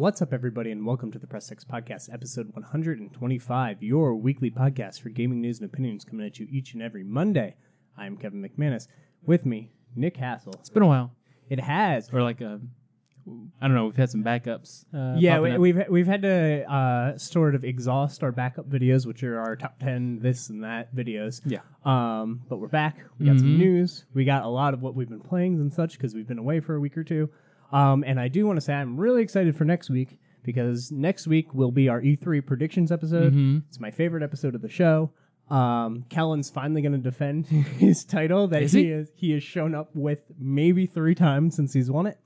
What's up, everybody, and welcome to the Press X Podcast, episode 125, your weekly podcast for gaming news and opinions coming at you each and every Monday. I'm Kevin McManus. With me, Nick Hassell. It's been a while. It has. Or like I don't know, we've had some backups. We've had to sort of exhaust our backup videos, which are our top 10 this and that videos. Yeah. But we're back. We got some news. We got a lot of what we've been playing and such because we've been away for a week or two. And I do want to say I'm really excited for next week because next week will be our E3 predictions episode. It's my favorite episode of the show. Kellen's finally going to defend his title that he has shown up with maybe 3 times since he's won it.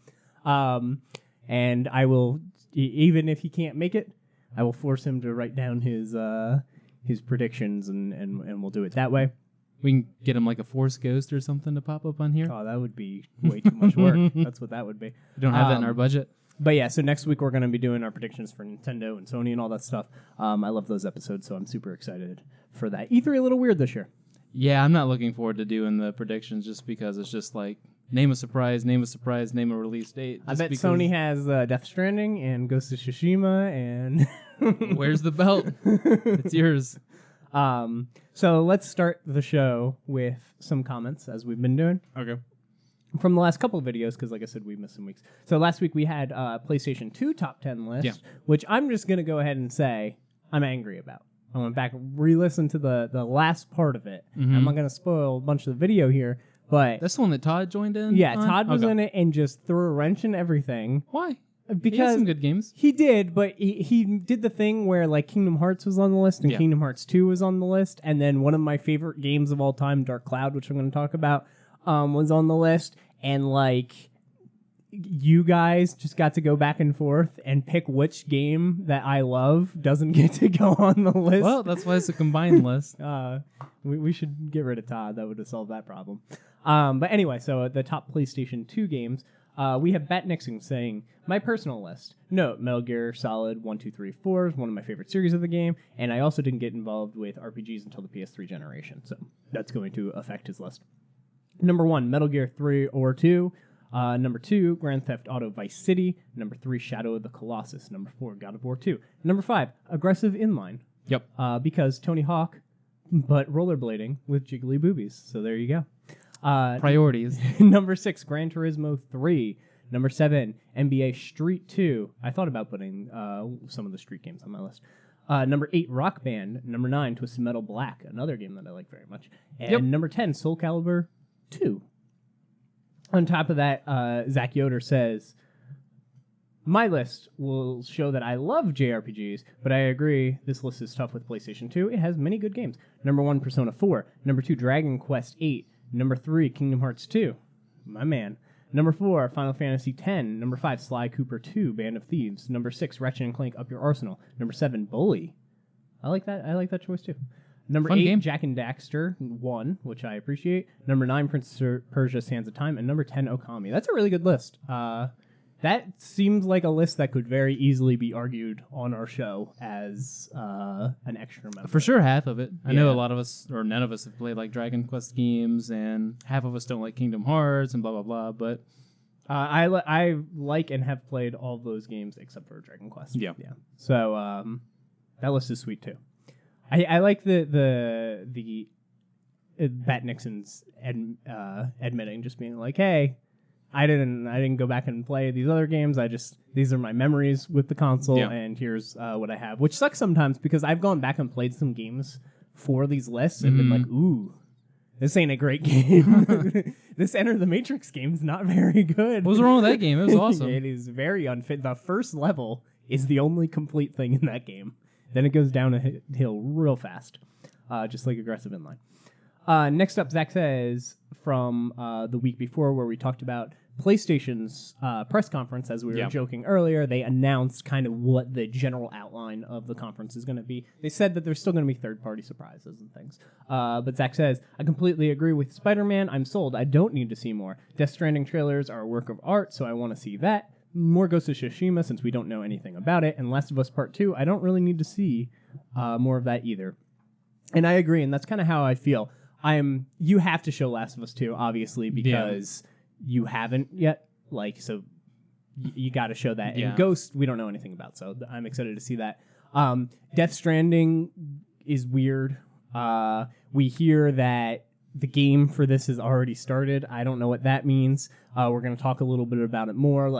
And I will, even if he can't make it, I will force him to write down his predictions and we'll do it that way. We can get him like a Force Ghost or something to pop up on here. Oh, that would be way too much work. That's what that would be. We don't have that in our budget. But yeah, so next week we're going to be doing our predictions for Nintendo and Sony and all that stuff. I love those episodes, so I'm super excited for that. E3 a little weird this year. Yeah, I'm not looking forward to doing the predictions just because it's just like, name a surprise, name a release date. I bet Sony has Death Stranding and Ghost of Tsushima and... Where's the belt? It's yours. So let's start the show with some comments, as we've been doing. Okay. From the last couple of videos, because like I said, we missed some weeks. So last week we had PlayStation 2 top 10 list, which I'm just going to go ahead and say I'm angry about. I went back and re-listened to the last part of it. I'm not going to spoil a bunch of the video here, but... That's the one that Todd joined in? Yeah, Todd was in it and just threw a wrench in everything. Why? Because he had some good games. He did, but he did the thing where like Kingdom Hearts was on the list and Kingdom Hearts 2 was on the list, and then one of my favorite games of all time, Dark Cloud, which I'm going to talk about, was on the list, and like you guys just got to go back and forth and pick which game that I love doesn't get to go on the list. Well, that's why it's a combined list. We should get rid of Todd. That would have solved that problem. But anyway, so the top PlayStation 2 games. We have Bat Nixon saying, my personal list. Note, Metal Gear Solid 1, 2, 3, 4 is one of my favorite series of the game, and I also didn't get involved with RPGs until the PS3 generation, so that's going to affect his list. Number 1, Metal Gear 3 or 2. Number 2, Grand Theft Auto Vice City. Number 3, Shadow of the Colossus. Number 4, God of War 2. Number 5, Aggressive Inline. Yep. Because Tony Hawk, but rollerblading with jiggly boobies, so there you go. Priorities. Number 6, Gran Turismo 3. Number 7, NBA Street 2. I thought about putting some of the Street games on my list. Number 8, Rock Band. Number 9, Twisted Metal Black, another game that I like very much. And number 10, Soul Calibur 2. On top of that, Zach Yoder says, my list will show that I love JRPGs, but I agree this list is tough with PlayStation 2. It has many good games. Number 1, Persona 4. Number 2, Dragon Quest 8. Number 3, Kingdom Hearts 2. My man. Number 4, Final Fantasy X. Number 5, Sly Cooper 2, Band of Thieves. Number 6, Ratchet & Clank Up Your Arsenal. Number 7, Bully. I like that choice too. Number Fun 8, game. Jak and Daxter 1, which I appreciate. Number 9, Prince of Persia Sands of Time. And number 10, Okami. That's a really good list. That seems like a list that could very easily be argued on our show as an extra member. For sure, half of it. I know a lot of us, or none of us, have played like Dragon Quest games, and half of us don't like Kingdom Hearts and blah, blah, blah, but... I like and have played all those games except for Dragon Quest. Yeah. So that list is sweet too. I like the Bat Nixon's admitting, just being like, hey, I didn't go back and play these other games. These are my memories with the console, and here's what I have. Which sucks sometimes because I've gone back and played some games for these lists and been like, ooh, this ain't a great game. This Enter the Matrix game's not very good. What was wrong with that game? It was awesome. It is very unfit. The first level is the only complete thing in that game. Then it goes down a hill real fast, just like Aggressive Inline. Next up, Zach says from the week before where we talked about PlayStation's press conference, as we were joking earlier, they announced kind of what the general outline of the conference is going to be. They said that there's still going to be third-party surprises and things. But Zach says, I completely agree with Spider-Man. I'm sold. I don't need to see more. Death Stranding trailers are a work of art, so I want to see that. More Ghost of Tsushima, since we don't know anything about it. And Last of Us Part 2, I don't really need to see more of that either. And I agree, and that's kind of how I feel. You have to show Last of Us 2, obviously, because you haven't yet. Like, so you got to show that. Yeah. And Ghost, we don't know anything about, so I'm excited to see that. Death Stranding is weird. We hear that the game for this has already started. I don't know what that means. We're going to talk a little bit about it more.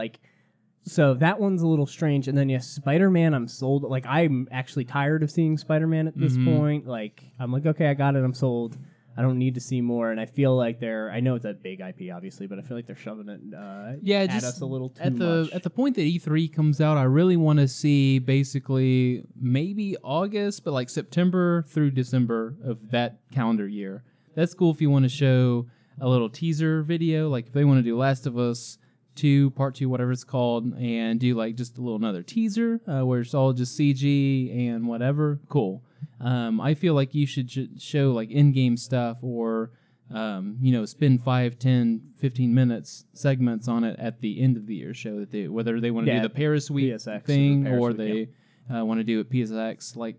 So that one's a little strange. And then, yes, Spider-Man, I'm sold. I'm actually tired of seeing Spider-Man at this point. I'm like, okay, I got it. I'm sold. I don't need to see more. And I feel like I know it's a big IP, obviously, but I feel like they're shoving it at us a little too much. At the point that E3 comes out, I really want to see basically maybe August, but September through December of that calendar year. That's cool if you want to show a little teaser video, if they want to do Last of Us 2, Part 2, whatever it's called, and do just a little another teaser where it's all just CG and whatever. Cool. I feel like you should show in-game stuff or spend 5, 10, 15 minutes segments on it at the end of the year show that whether they want to do the Paris Week PSX thing or they want to do it PSX.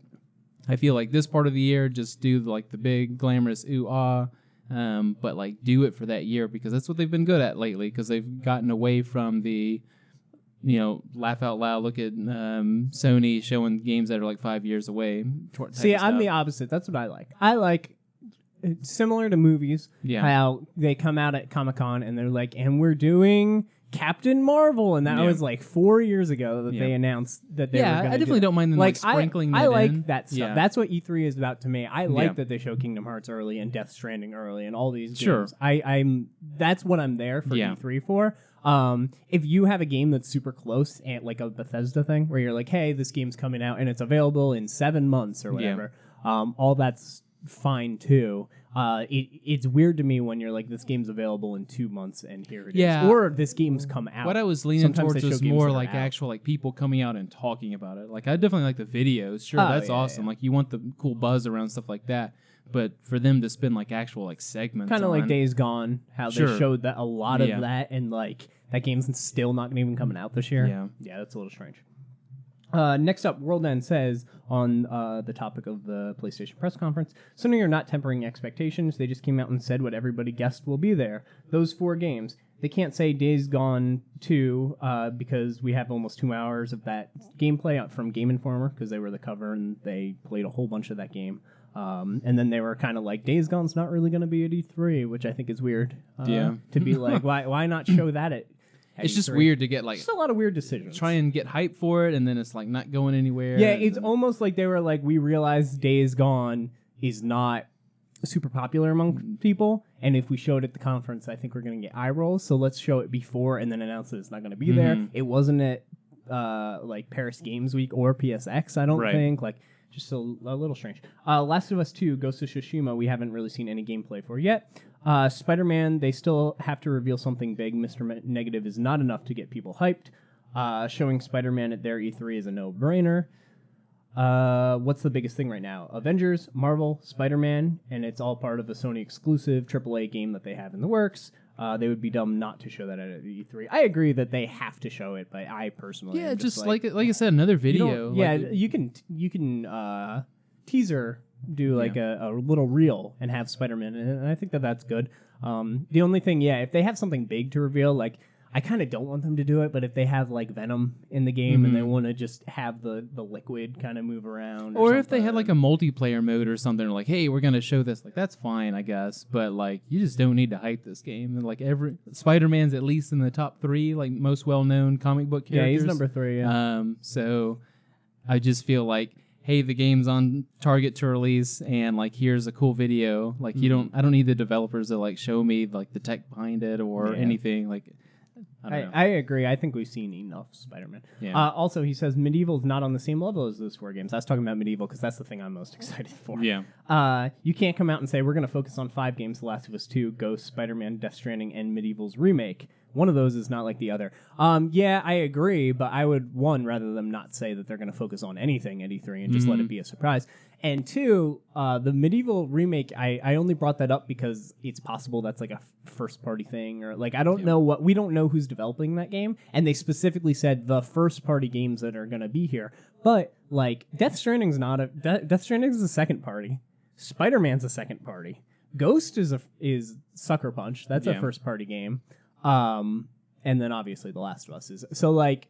I feel like this part of the year just do the big glamorous ooh-ah, but do it for that year because that's what they've been good at lately because they've gotten away from the laugh out loud, look at Sony showing games that are 5 years away. See, I'm the opposite. That's what I like. I like, similar to movies, how they come out at Comic-Con and they're and we're doing Captain Marvel, and that was 4 years ago that they announced that they were going to I definitely don't mind them sprinkling that I like in. that stuff. Yeah. That's what E3 is about to me. I like that they show Kingdom Hearts early and Death Stranding early and all these games. I'm that's what I'm there for E3 for. If you have a game that's super close and a Bethesda thing where you're hey, this game's coming out and it's available in 7 months or whatever, all that's fine too. It's weird to me when you're this game's available in 2 months and here it is. Or this game's come out. What I was leaning Sometimes towards they show is games more that are actual people coming out and talking about it. I definitely like the videos. Sure, that's awesome. Yeah. You want the cool buzz around stuff like that. But for them to spend actual segments, kind of like Days Gone, how they showed that a lot of Yeah. that, and that game's still not even coming out this year. Yeah, that's a little strange. Next up, World End says on the topic of the PlayStation press conference, Sony are not tempering expectations. They just came out and said what everybody guessed will be there. Those 4 games. They can't say Days Gone 2 because we have almost 2 hours of that gameplay from Game Informer because they were the cover and they played a whole bunch of that game. And then they were kind of Days Gone's not really going to be at E3, which I think is weird. To be why not show that at it's E3? Just weird to get just a lot of weird decisions. Try and get hype for it, and then it's not going anywhere. Yeah, it's almost like they were we realized Days Gone is not super popular among people, and if we show it at the conference, I think we're going to get eye rolls. So let's show it before and then announce that it's not going to be there. It wasn't at Paris Games Week or PSX, I don't think. Just a little strange. Last of Us 2, Ghost of Tsushima, we haven't really seen any gameplay for yet. Spider-Man, they still have to reveal something big. Mr. Negative is not enough to get people hyped. Showing Spider-Man at their E3 is a no-brainer. What's the biggest thing right now? Avengers, Marvel, Spider-Man, and it's all part of the Sony exclusive AAA game that they have in the works. They would be dumb not to show that at E3. I agree that they have to show it, but I personally am just like I said, another video. You can teaser do a little reel and have Spider-Man in it, and I think that's good. The only thing, if they have something big to reveal, I kind of don't want them to do it, but if they have Venom in the game and they want to just have the liquid kind of move around, or if they had a multiplayer mode or something, hey, we're gonna show this, that's fine, I guess. But you just don't need to hype this game. And every Spider-Man's at least in the top 3, most well-known comic book characters. Yeah, he's number 3. Yeah. So I just feel hey, the game's on target to release, and here's a cool video. I don't need the developers to show me the tech behind it or anything. I agree. I think we've seen enough Spider-Man. Yeah. Also, he says Medieval's not on the same level as those 4 games. I was talking about Medieval because that's the thing I'm most excited for. Yeah. You can't come out and say we're going to focus on 5 games: The Last of Us 2, Ghost, Spider-Man, Death Stranding, and Medieval's remake. One of those is not like the other. Yeah, I agree, but I would, 1, rather them not say that they're going to focus on anything at E3 and just let it be a surprise. And 2, the Medieval remake, I only brought that up because it's possible that's a first-party thing, or I don't know we don't know who's developing that game, and they specifically said the first-party games that are going to be here. But Death Stranding's not Death Stranding's a second party. Spider-Man's a second party. Ghost is Sucker Punch. That's a first-party game. and then obviously The Last of Us is. So like,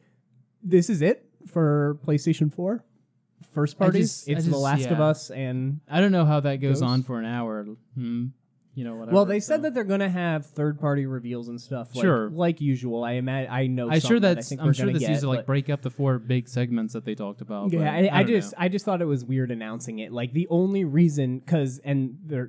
this is it for PlayStation 4 first parties. It's The Last of Us, and I don't know how that goes on for an hour. Whatever. Well, they said that they're going to have third-party reveals and stuff. Like usual. I know. I'm sure that's easy to like break up the 4 big segments that they talked about. Yeah, I just thought it was weird announcing it. Like the only reason,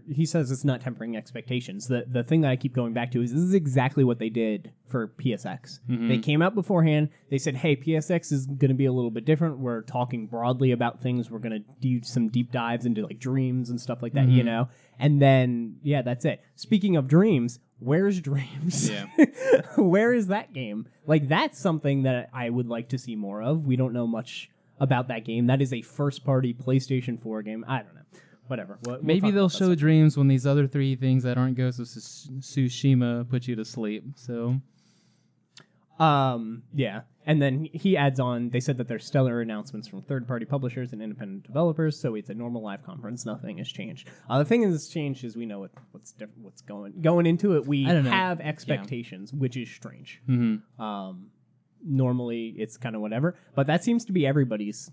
he says it's not tempering expectations. The thing that I keep going back to is this is exactly what they did for PSX. Mm-hmm. They came out beforehand. They said, "Hey, PSX is going to be a little bit different. We're talking broadly about things. We're going to do some deep dives into like dreams and stuff like that, Mm-hmm. And then that's it. Speaking of dreams, where's Dreams? Yeah. Where is that game? Like that's something that I would like to see more of. We don't know much about that game. That is a first-party PlayStation 4 game. I don't know. Whatever. Maybe they'll show Dreams when these other 3 things that aren't Ghost of Tsushima put you to sleep. So, yeah. And then he adds on, they said that there's stellar announcements from third-party publishers and independent developers, so it's a normal live conference. Nothing has changed. The thing that's changed is we know what's different, what's going into it. We have expectations, which is strange. Mm-hmm. Normally, it's kind of whatever, but that seems to be everybody's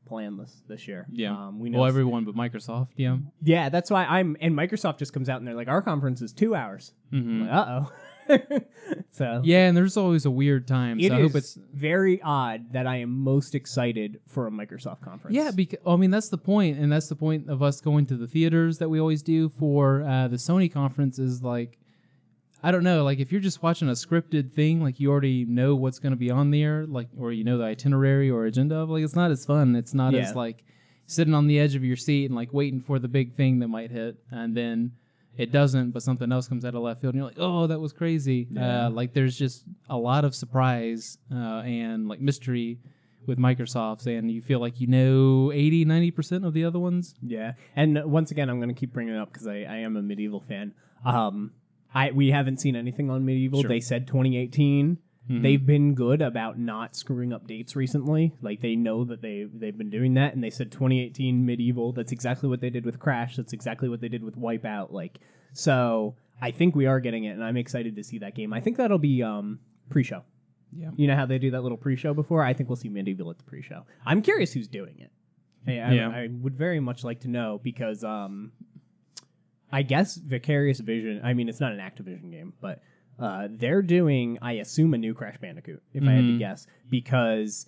plan this year. Yeah. We know everyone but Microsoft. Yeah. Yeah, that's why and Microsoft just comes out and they're like, our conference is 2 hours. Mm-hmm. Like, uh-oh. So yeah, and there's always a weird time. So I hope it's very odd that I am most excited for a Microsoft conference. Yeah, because that's the point, and that's the point of us going to the theaters that we always do for the Sony conference. Is like, I don't know, like if you're just watching a scripted thing, like you already know what's going to be on there, like or the itinerary or agenda of, like it's not as fun. It's not as like sitting on the edge of your seat and like waiting for the big thing that might hit, and then it doesn't, but something else comes out of left field, and you're like, oh, that was crazy. Yeah. Like there's just a lot of surprise and like mystery with Microsoft's, and you feel like 80-90% of the other ones. Yeah, and once again, I'm going to keep bringing it up because I am a Medieval fan. We haven't seen anything on Medieval. Sure. They said 2018. Mm-hmm. They've been good about not screwing up dates recently. Like they know that they've been doing that, and they said 2018 Medieval. That's exactly what they did with Crash. That's exactly what they did with Wipeout. Like, so I think we are getting it, and I'm excited to see that game. I think that'll be pre-show. Yeah. You know how they do that little pre-show before? I think we'll see Medieval at the pre-show. I'm curious who's doing it. I would very much like to know because I guess Vicarious Vision. I mean, it's not an Activision game, but. They're doing, I assume, a new Crash Bandicoot, if I had to guess, because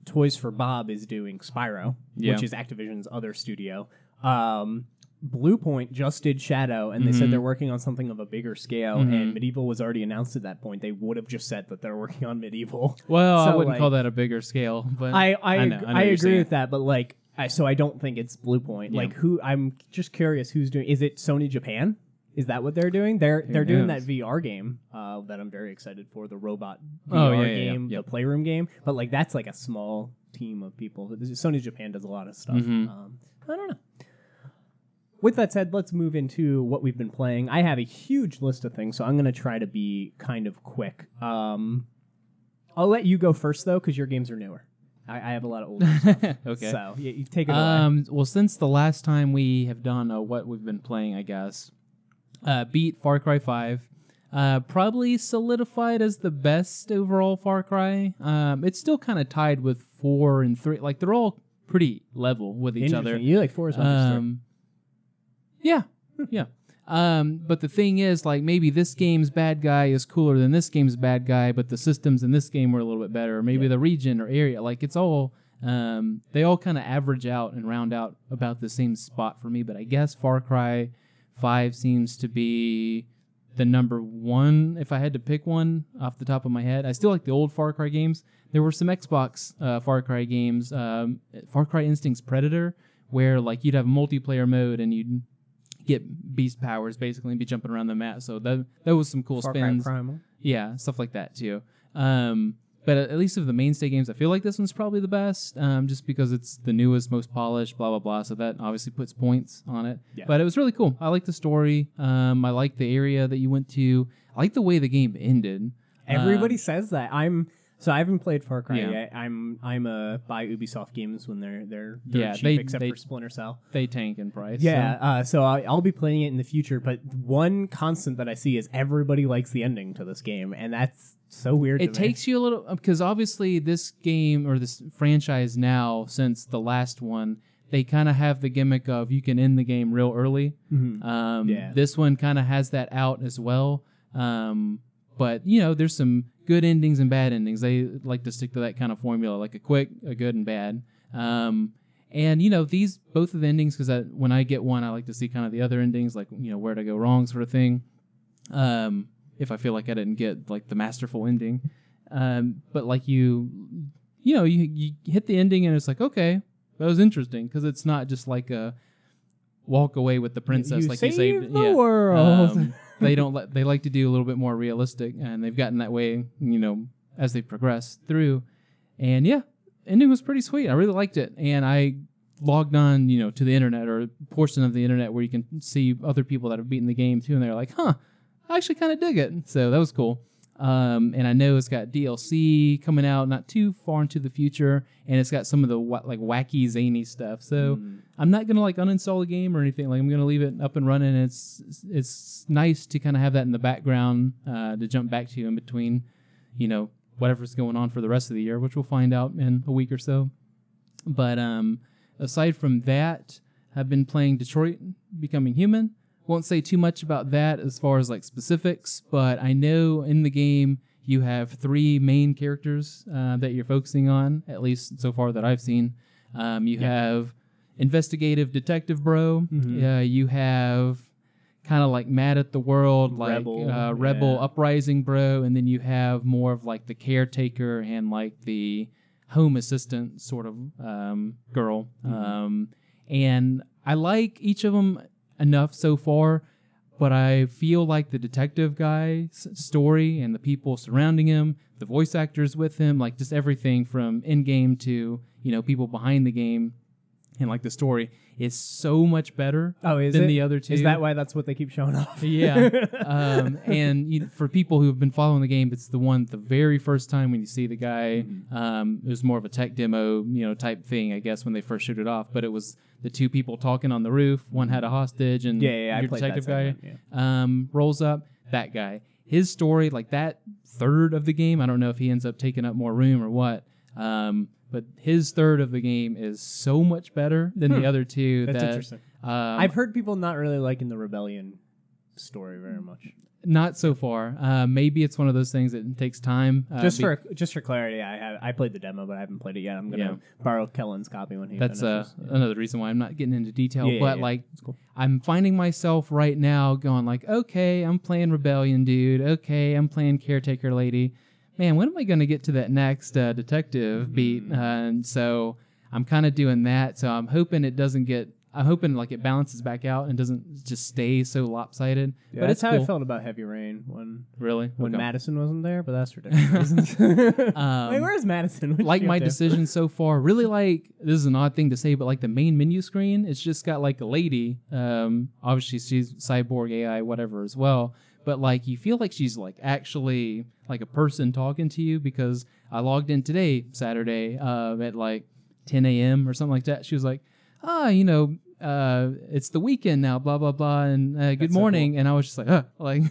Toys for Bob is doing Spyro, which is Activision's other studio. Bluepoint just did Shadow, and they said they're working on something of a bigger scale, and Medieval was already announced at that point. They would have just said that they're working on Medieval. Well, so I wouldn't call that a bigger scale, but I agree with that, but like, so I don't think it's Bluepoint. Yeah. Like, I'm just curious who's doing. Is it Sony Japan? Is that what they're doing? They're doing that VR game that I'm very excited for, the robot VR game, the Playroom game. But like that's like a small team of people. Sony Japan does a lot of stuff. I don't know. With that said, let's move into what we've been playing. I have a huge list of things, so I'm going to try to be kind of quick. I'll let you go first, though, because your games are newer. I have a lot of older stuff. Okay. So you take it away. Well, since the last time we have done what we've been playing, I guess, beat Far Cry 5. Probably solidified as the best overall Far Cry. It's still kind of tied with 4 and 3. Like, they're all pretty level with each other. You like 4 as much as 3. Yeah. But the thing is, like, maybe this game's bad guy is cooler than this game's bad guy, but the systems in this game were a little bit better. Maybe the region or area. Like, it's all... they all kind of average out and round out about the same spot for me, but I guess Far Cry 5 seems to be the number 1, if I had to pick one off the top of my head. I still like the old Far Cry games. There were some Xbox Far Cry games, Far Cry Instinct's Predator, where like you'd have multiplayer mode and you'd get beast powers basically and be jumping around the map. So that was some cool Far spins. Cry Primal. Yeah, stuff like that too. But at least of the mainstay games, I feel like this one's probably the best, just because it's the newest, most polished, blah, blah, blah. So that obviously puts points on it. Yeah. But it was really cool. I like the story. I like the area that you went to. I like the way the game ended. Everybody says that. So I haven't played Far Cry Yeah. yet. I'm buy Ubisoft games when they're Yeah, cheap, except for Splinter Cell. They tank in price. Yeah, so I'll be playing it in the future. But one constant that I see is everybody likes the ending to this game, and that's so weird. It takes you a little, because obviously this game or this franchise now, since the last one, they kind of have the gimmick of you can end the game real early. Yeah. This one kind of has that out as well. But, you know, there's some good endings and bad endings. They like to stick to that kind of formula, like a quick, a good, and bad. And, you know, both of the endings, because when I get one, I like to see kind of the other endings, like, you know, where'd I go wrong sort of thing. If I feel like I didn't get, like, the masterful ending. But, like, you hit the ending and it's like, okay, that was interesting, because it's not just like a walk away with the princess, you like you saved the world. They they like to do a little bit more realistic, and they've gotten that way, you know, as they progress through. And yeah, ending was pretty sweet. I really liked it, and I logged on, you know, to the internet, or a portion of the internet where you can see other people that have beaten the game too, and they're like, "Huh, I actually kind of dig it." So that was cool. And I know it's got DLC coming out not too far into the future, and it's got some of the like wacky zany stuff. So I'm not gonna like uninstall the game or anything. Like, I'm gonna leave it up and running. It's nice to kind of have that in the background to jump back to in between, you know, whatever's going on for the rest of the year, which we'll find out in a week or so. But aside from that, I've been playing Detroit Becoming Human. Won't say too much about that as far as like specifics, but I know in the game you have 3 main characters that you're focusing on, at least so far that I've seen. You have investigative detective bro. You have kind of like mad at the world, like rebel uprising bro, and then you have more of like the caretaker and like the home assistant sort of girl. And I like each of them enough so far, but I feel like the detective guy's story and the people surrounding him, the voice actors with him, like just everything from in-game to, you know, people behind the game, and like the story is so much better than the other two. Is that why that's what they keep showing off? Yeah. And for people who have been following the game, it's the very first time when you see the guy. It was more of a tech demo, you know, type thing, I guess, when they first showed it off. But it was the 2 people talking on the roof. One had a hostage, and your detective guy rolls up. That guy, his story, like that third of the game, I don't know if he ends up taking up more room or what. But his third of the game is so much better than the other 2. That's interesting. I've heard people not really liking the Rebellion story very much. Not so far. Maybe it's one of those things that takes time. Just for clarity, I played the demo, but I haven't played it yet. I'm gonna borrow Kellen's copy when he finishes. That's another reason why I'm not getting into detail. But like, cool. I'm finding myself right now going like, okay, I'm playing Rebellion, dude. Okay, I'm playing Caretaker Lady. Man, when am I going to get to that next detective beat? And so I'm kind of doing that. So I'm hoping it like it balances back out and doesn't just stay so lopsided. Yeah, but that's how cool. I felt about Heavy Rain when Okay. Madison wasn't there, but that's for different reasons. Wait, where's Madison? Like my decision so far, really like, this is an odd thing to say, but like the main menu screen, it's just got like a lady. Obviously she's cyborg AI, whatever as well. But like you feel like she's like actually like a person talking to you, because I logged in today, Saturday, at like 10 a.m. or something like that. She was like, you know, it's the weekend now, blah, blah, blah, and good morning. So cool. And I was just like, like,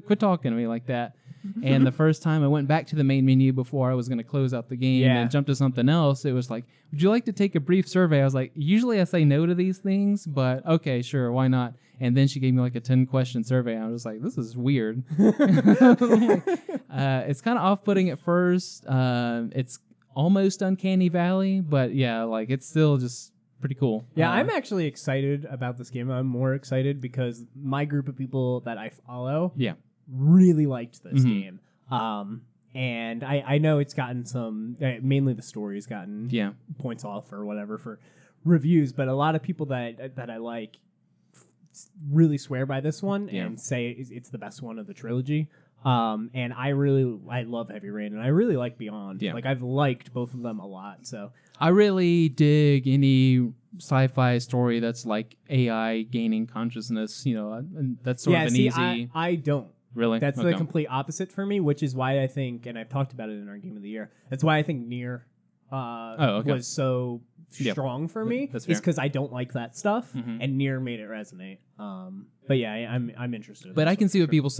quit talking to me like that. And the first time I went back to the main menu before I was going to close out the game and jump to something else, it was like, would you like to take a brief survey? I was like, usually I say no to these things, but okay, sure, why not? And then she gave me like a 10-question survey. And I was like, this is weird. It's kind of off-putting at first. It's almost Uncanny Valley, but yeah, like it's still just pretty cool. Yeah, I'm actually excited about this game. I'm more excited because my group of people that I follow really liked this game. And I know it's gotten some, mainly the story's gotten points off or whatever for reviews, but a lot of people that I like really swear by this one and say it's the best one of the trilogy. And I love Heavy Rain, and I really like Beyond. Like I've liked both of them a lot. So I really dig any sci-fi story that's like AI gaining consciousness. You know, and that's sort of an easy. I don't. Really? That's Okay. the complete opposite for me, which is why I think, and I've talked about it in our Game of the Year, that's why I think Nier was so strong for me. That's is fair. because I don't like that stuff, and Nier made it resonate. But yeah, I'm interested in But this I can one see for what people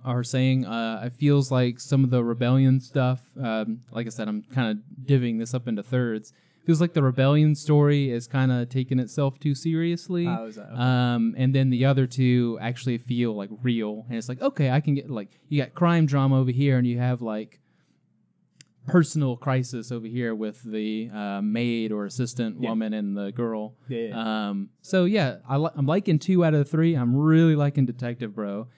are saying. It feels like some of the Rebellion stuff. Like I said, I'm kind of divvying this up into thirds. Feels like the Rebellion story is kind of taking itself too seriously. Oh, is that okay? And then the other two actually feel like real. And it's like, okay, I can get like, you got crime drama over here, and you have like personal crisis over here with the maid or assistant woman and the girl. So yeah, I'm liking 2 out of the 3. I'm really liking Detective Bro.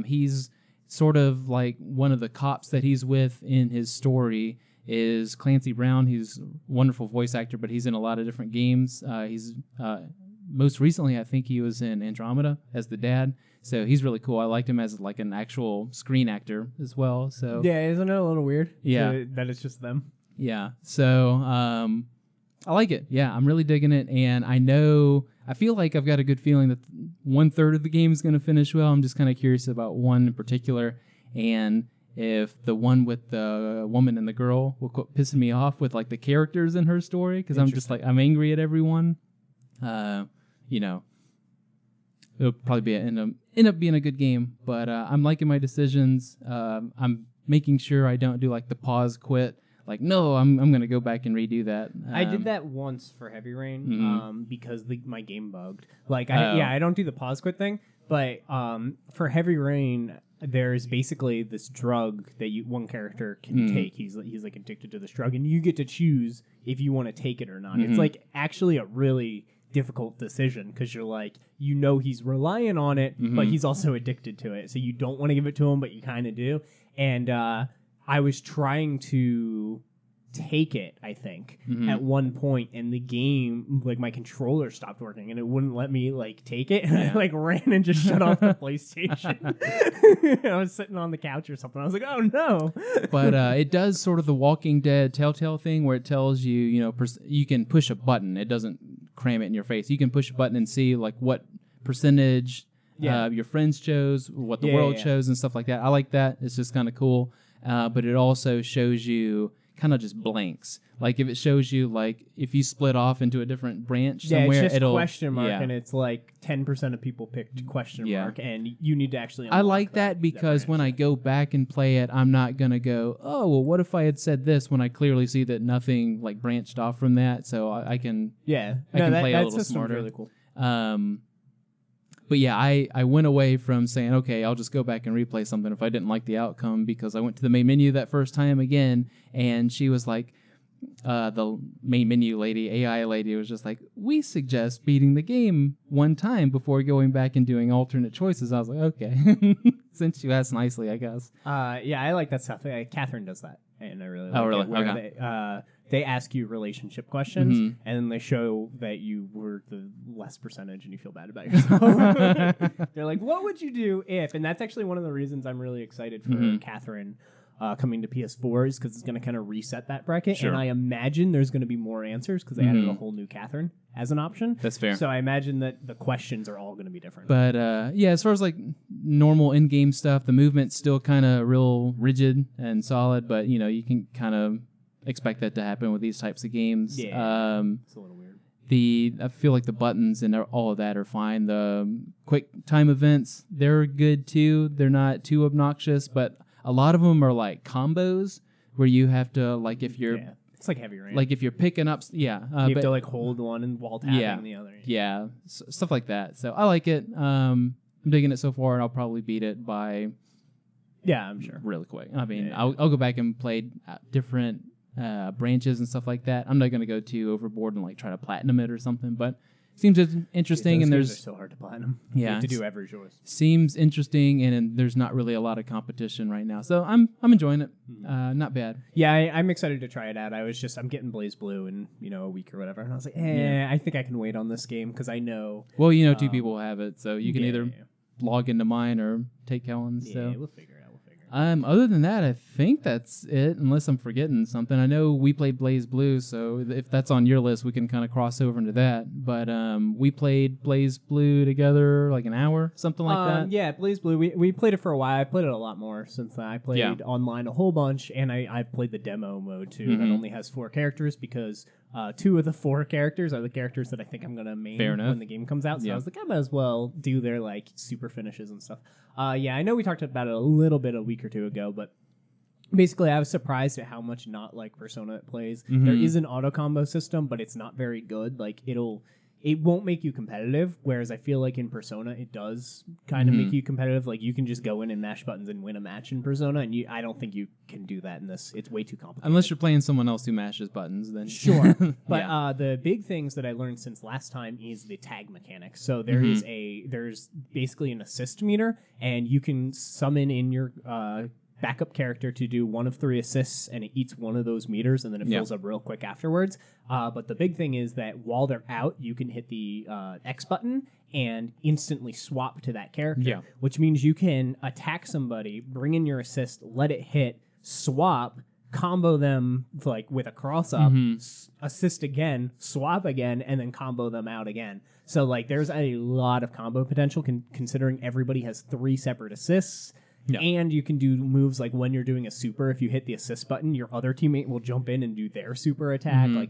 He's sort of like one of the cops that he's with in his story is Clancy Brown. He's a wonderful voice actor, but he's in a lot of different games. He's most recently, I think he was in Andromeda as the dad. So he's really cool. I liked him as like an actual screen actor as well. So yeah, isn't it a little weird? Yeah. That it's just them. Yeah. So I like it. Yeah, I'm really digging it. And I feel like I've got a good feeling that 1/3 of the game is going to finish well. I'm just kind of curious about one in particular. And if the one with the woman and the girl will quit pissing me off with like the characters in her story, because I'm just like, I'm angry at everyone. It'll probably end up being a good game. But I'm liking my decisions. I'm making sure I don't do like the pause quit. Like, no, I'm going to go back and redo that. I did that once for Heavy Rain because my game bugged. Like, I don't do the pause quit thing, but for Heavy Rain, there's basically this drug that one character can take. He's like addicted to this drug, and you get to choose if you want to take it or not. It's like actually a really difficult decision because you're like, he's relying on it, but he's also addicted to it. So you don't want to give it to him, but you kind of do. And I was trying to take it, I think, at one point, and the game, like my controller stopped working and it wouldn't let me like take it, and I like ran and just shut off the PlayStation. I was sitting on the couch or something. I was like, oh no. But it does sort of the Walking Dead Telltale thing where it tells you, you can push a button. It doesn't cram it in your face. You can push a button and see like what percentage your friends chose, what the world chose, and stuff like that. I like that. It's just kind of cool. But it also shows you kind of just blanks. Like if it shows you like if you split off into a different branch somewhere, it's just it'll question mark, and it's like 10% of people picked question mark, and you need to actually. I like that because when I go back and play it, I'm not gonna go, oh well, what if I had said this when I clearly see that nothing like branched off from that, so I can play a little smarter. Really cool. But yeah, I went away from saying, okay, I'll just go back and replay something if I didn't like the outcome, because I went to the main menu that first time again, and she was like, the main menu lady, AI lady, was just like, we suggest beating the game one time before going back and doing alternate choices. I was like, okay, since you asked nicely, I guess. Yeah, I like that stuff. Catherine does that, and I really like really? it. Where Okay. They ask you relationship questions, and then they show that you were the less percentage, and you feel bad about yourself. They're like, what would you do if? And that's actually one of the reasons I'm really excited for Catherine coming to PS4s, because it's going to kind of reset that bracket. Sure. And I imagine there's going to be more answers because they added a whole new Catherine as an option. That's fair. So I imagine that the questions are all going to be different. But yeah, as far as like normal in-game stuff, the movement's still kind of real rigid and solid, but you can kind of expect that to happen with these types of games. Yeah, it's a little weird. I feel like the buttons and all of that are fine. The quick time events, they're good too. They're not too obnoxious, but a lot of them are like combos where you have to like if you're it's like Heavy Rain. like if you're picking up you have to like hold one and while tapping the other. Yeah, stuff like that. So I like it. I'm digging it so far, and I'll probably beat it by I'm sure really quick. I mean, I'll go back and play different branches and stuff like that. I'm not going to go too overboard and like try to platinum it or something, but it seems interesting. And those are so hard to platinum. You have to do every choice. Seems interesting, and there's not really a lot of competition right now, so I'm enjoying it. Not bad. Yeah, I'm excited to try it out. I'm getting BlazBlue in a week or whatever, and I was like, I think I can wait on this game because I know. Well, two people have it, so you can either log into mine or take Kellen's. Yeah, so we'll figure it out. Other than that, I think that's it, unless I'm forgetting something. I know we played BlazBlue, so if that's on your list, we can kind of cross over into that. But we played BlazBlue together like an hour, something like that. Yeah, BlazBlue. We played it for a while. I played it a lot more since then. I played online a whole bunch, and I played the demo mode too. That only has 4 characters because 2 of the 4 characters are the characters that I think I'm gonna main when the game comes out. So I was like, I might as well do their like super finishes and stuff. Yeah, I know we talked about it a little bit a week or 2 ago, but basically I was surprised at how much not like Persona it plays. There is an auto combo system, but it's not very good. Like it won't make you competitive, whereas I feel like in Persona it does kind of make you competitive. Like you can just go in and mash buttons and win a match in Persona, and I don't think you can do that in this. It's way too complicated. Unless you're playing someone else who mashes buttons, then sure. But the big things that I learned since last time is the tag mechanics. So there's basically an assist meter, and you can summon in your backup character to do 1 of 3 assists, and it eats one of those meters, and then it fills up real quick afterwards. But the big thing is that while they're out, you can hit the X button and instantly swap to that character, which means you can attack somebody, bring in your assist, let it hit, swap, combo them like with a cross up, assist again, swap again, and then combo them out again. So like there's a lot of combo potential considering everybody has 3 separate assists. And you can do moves like when you're doing a super, if you hit the assist button, your other teammate will jump in and do their super attack. Like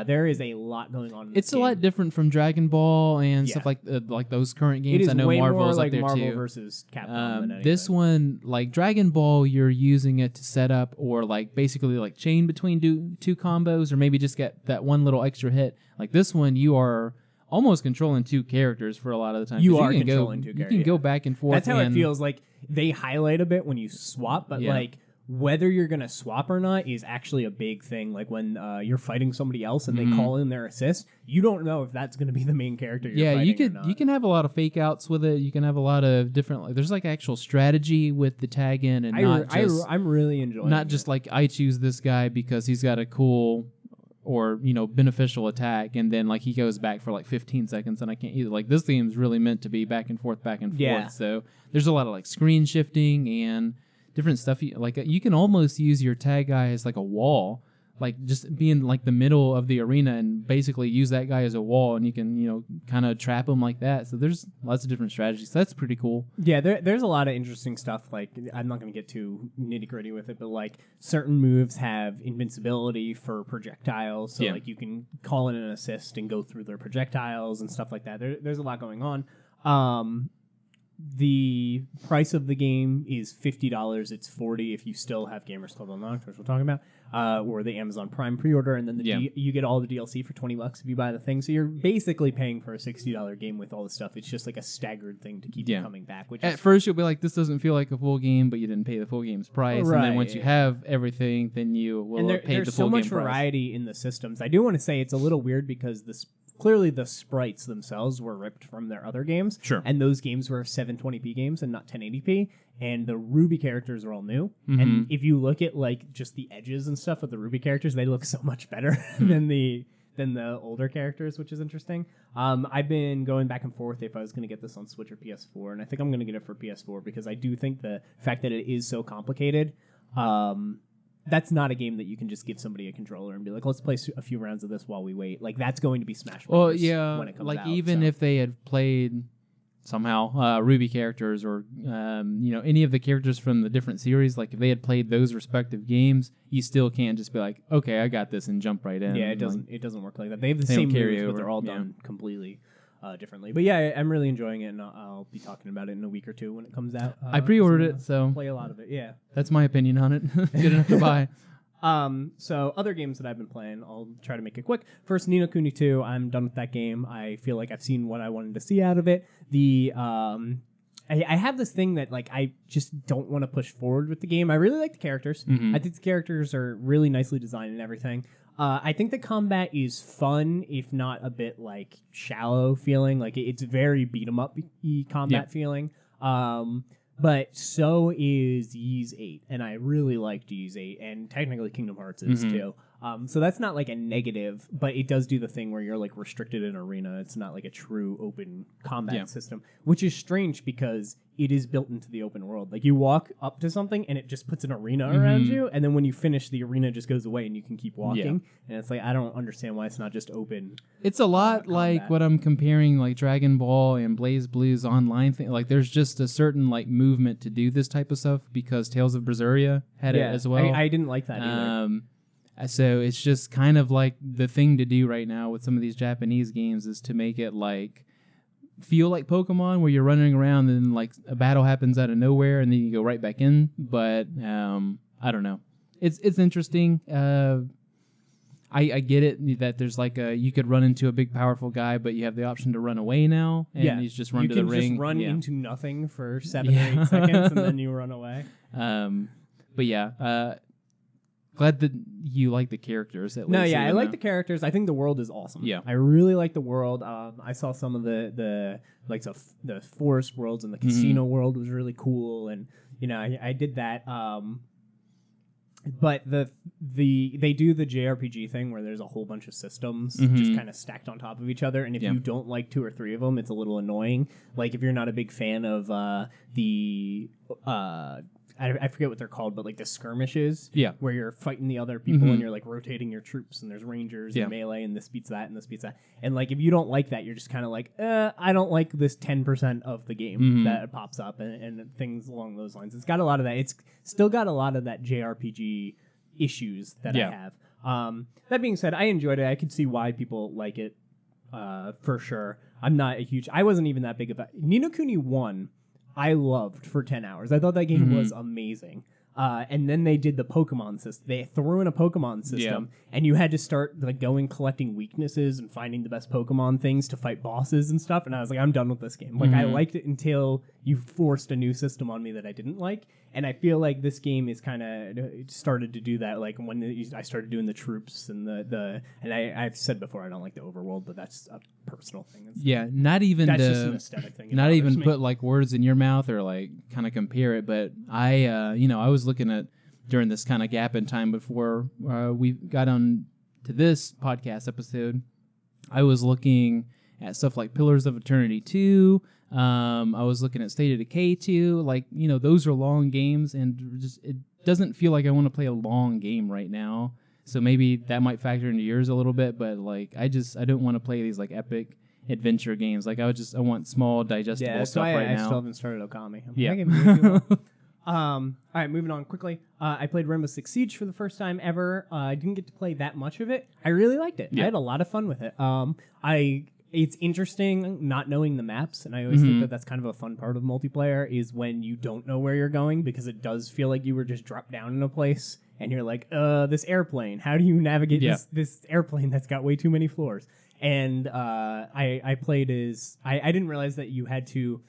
there is a lot going on in this game. A lot different from Dragon Ball and stuff like those current games. It is I know way Marvel's more up there Marvel too. versus Capcom than this one, like Dragon Ball, you're using it to set up or like basically like chain between 2 combos or maybe just get that one little extra hit. Like this one, you are almost controlling 2 characters for a lot of the time. You are controlling 2 characters. You can go back and forth. That's how it feels. Like they highlight a bit when you swap, but like whether you're going to swap or not is actually a big thing. Like when you're fighting somebody else and they call in their assist, you don't know if that's going to be the main character you're fighting or not. You can have a lot of fake outs with it. You can have a lot of different there's like actual strategy with the tag in and I'm really enjoying it. Not just like I choose this guy because he's got a cool or beneficial attack, and then like he goes back for like 15 seconds, and I can't either. Like this game's really meant to be back and forth. So there's a lot of like screen shifting and different stuff. Like you can almost use your tag guy as like a wall, like just be in like the middle of the arena and basically use that guy as a wall, and you can kind of trap him like that. So there's lots of different strategies. So that's pretty cool. Yeah, there's a lot of interesting stuff. Like I'm not going to get too nitty gritty with it, but like certain moves have invincibility for projectiles, so like you can call in an assist and go through their projectiles and stuff like that. There's a lot going on. The price of the game is $50. It's $40 if you still have Gamers Club Unlocked, which we're talking about, or the Amazon Prime pre-order, and then you get all the DLC for $20 if you buy the thing. So you're basically paying for a $60 game with all the stuff. It's just like a staggered thing to keep you coming back. Which at first you'll be like, this doesn't feel like a full game, but you didn't pay the full game's price. Right, and then once you have everything, then you will pay the full game price. There's so much variety in the systems. I do want to say it's a little weird because clearly the sprites themselves were ripped from their other games. Sure. And those games were 720p games and not 1080p. And the Ruby characters are all new. And if you look at like just the edges and stuff of the Ruby characters, they look so much better than the older characters, which is interesting. I've been going back and forth if I was going to get this on Switch or PS4, and I think I'm going to get it for PS4 because I do think the fact that it is so complicated, that's not a game that you can just give somebody a controller and be like, let's play a few rounds of this while we wait. Like, that's going to be Smash Bros. When it comes like out. Even if they had played somehow Ruby characters or any of the characters from the different series, like if they had played those respective games, you still can't just be like, okay, I got this and jump right in. Yeah, it doesn't work like that. They have the same moves, but they're all done completely differently. But yeah, I'm really enjoying it, and I'll be talking about it in a week or 2 when it comes out. I pre-ordered it, so play a lot of it. Yeah, that's my opinion on it. Good enough to buy. So other games that I've been playing, I'll try to make it quick. First, Ninokuni 2. I'm done with that game. I feel like I've seen what I wanted to see out of it. I have this thing that like I just don't want to push forward with the game. I really like the characters. I think the characters are really nicely designed and everything. I think the combat is fun, if not a bit like shallow feeling. Like it's very beat 'em up combat feeling. But so is Ys 8, and I really liked Ys 8, and technically Kingdom Hearts is too. So that's not like a negative, but it does do the thing where you're like restricted in arena. It's not like a true open combat system, which is strange because it is built into the open world. Like you walk up to something and it just puts an arena around you, and then when you finish, the arena just goes away and you can keep walking. And it's like, I don't understand why it's not just open. It's a lot like what I'm comparing like Dragon Ball and BlazBlue's online thing. Like there's just a certain like movement to do this type of stuff because Tales of Berseria had it as well. I didn't like that either. So it's just kind of like the thing to do right now with some of these Japanese games is to make it like feel like Pokemon, where you're running around and like a battle happens out of nowhere and then you go right back in. But I don't know. It's interesting. I get it that there's like you could run into a big powerful guy, but you have the option to run away now, and he's just run to the ring. You can just run into nothing for 7 or 8 seconds, and then you run away. But yeah, glad that you like the characters. At least. No, I like the characters. I think the world is awesome. Yeah, I really like the world. I saw some of the forest worlds, and the casino world was really cool, and I did that. But they do the JRPG thing where there's a whole bunch of systems just kind of stacked on top of each other, and if you don't like 2 or 3 of them, it's a little annoying. Like if you're not a big fan of I forget what they're called, but like the skirmishes, where you're fighting the other people and you're like rotating your troops, and there's rangers and melee, and this beats that and this beats that. And like if you don't like that, you're just kind of like, I don't like this 10% of the game that pops up and things along those lines. It's got a lot of that. It's still got a lot of that JRPG issues that I have. That being said, I enjoyed it. I could see why people like it for sure. I wasn't even that big of a Ninokuni 1. I loved for 10 hours. I thought that game was amazing. And then they did the Pokemon system. They threw in a Pokemon system, and you had to start like going collecting weaknesses and finding the best Pokemon things to fight bosses and stuff. And I was like, I'm done with this game. Like I liked it until you forced a new system on me that I didn't like. And I feel like this game is kind of started to do that. Like when I started doing the troops and I've said before I don't like the overworld, but that's a personal thing. Not even that's just an aesthetic thing. Not even put like words in your mouth or like kind of compare it. But I was looking at during this kind of gap in time before we got on to this podcast episode. I was looking at stuff like Pillars of Eternity 2. I was looking at State of Decay 2. Like, those are long games, and just it doesn't feel like I want to play a long game right now. So maybe that might factor into yours a little bit, but like I don't want to play these like epic adventure games. Like I want small digestible stuff right now. I still haven't started Okami. All right, moving on quickly. I played Rainbow Six Siege for the first time ever. I didn't get to play that much of it. I really liked it. I had a lot of fun with it. It's interesting not knowing the maps, and I always think that that's kind of a fun part of multiplayer is when you don't know where you're going, because it does feel like you were just dropped down in a place, and you're like, this airplane. How do you navigate this airplane that's got way too many floors? And I played as... I didn't realize that you had to...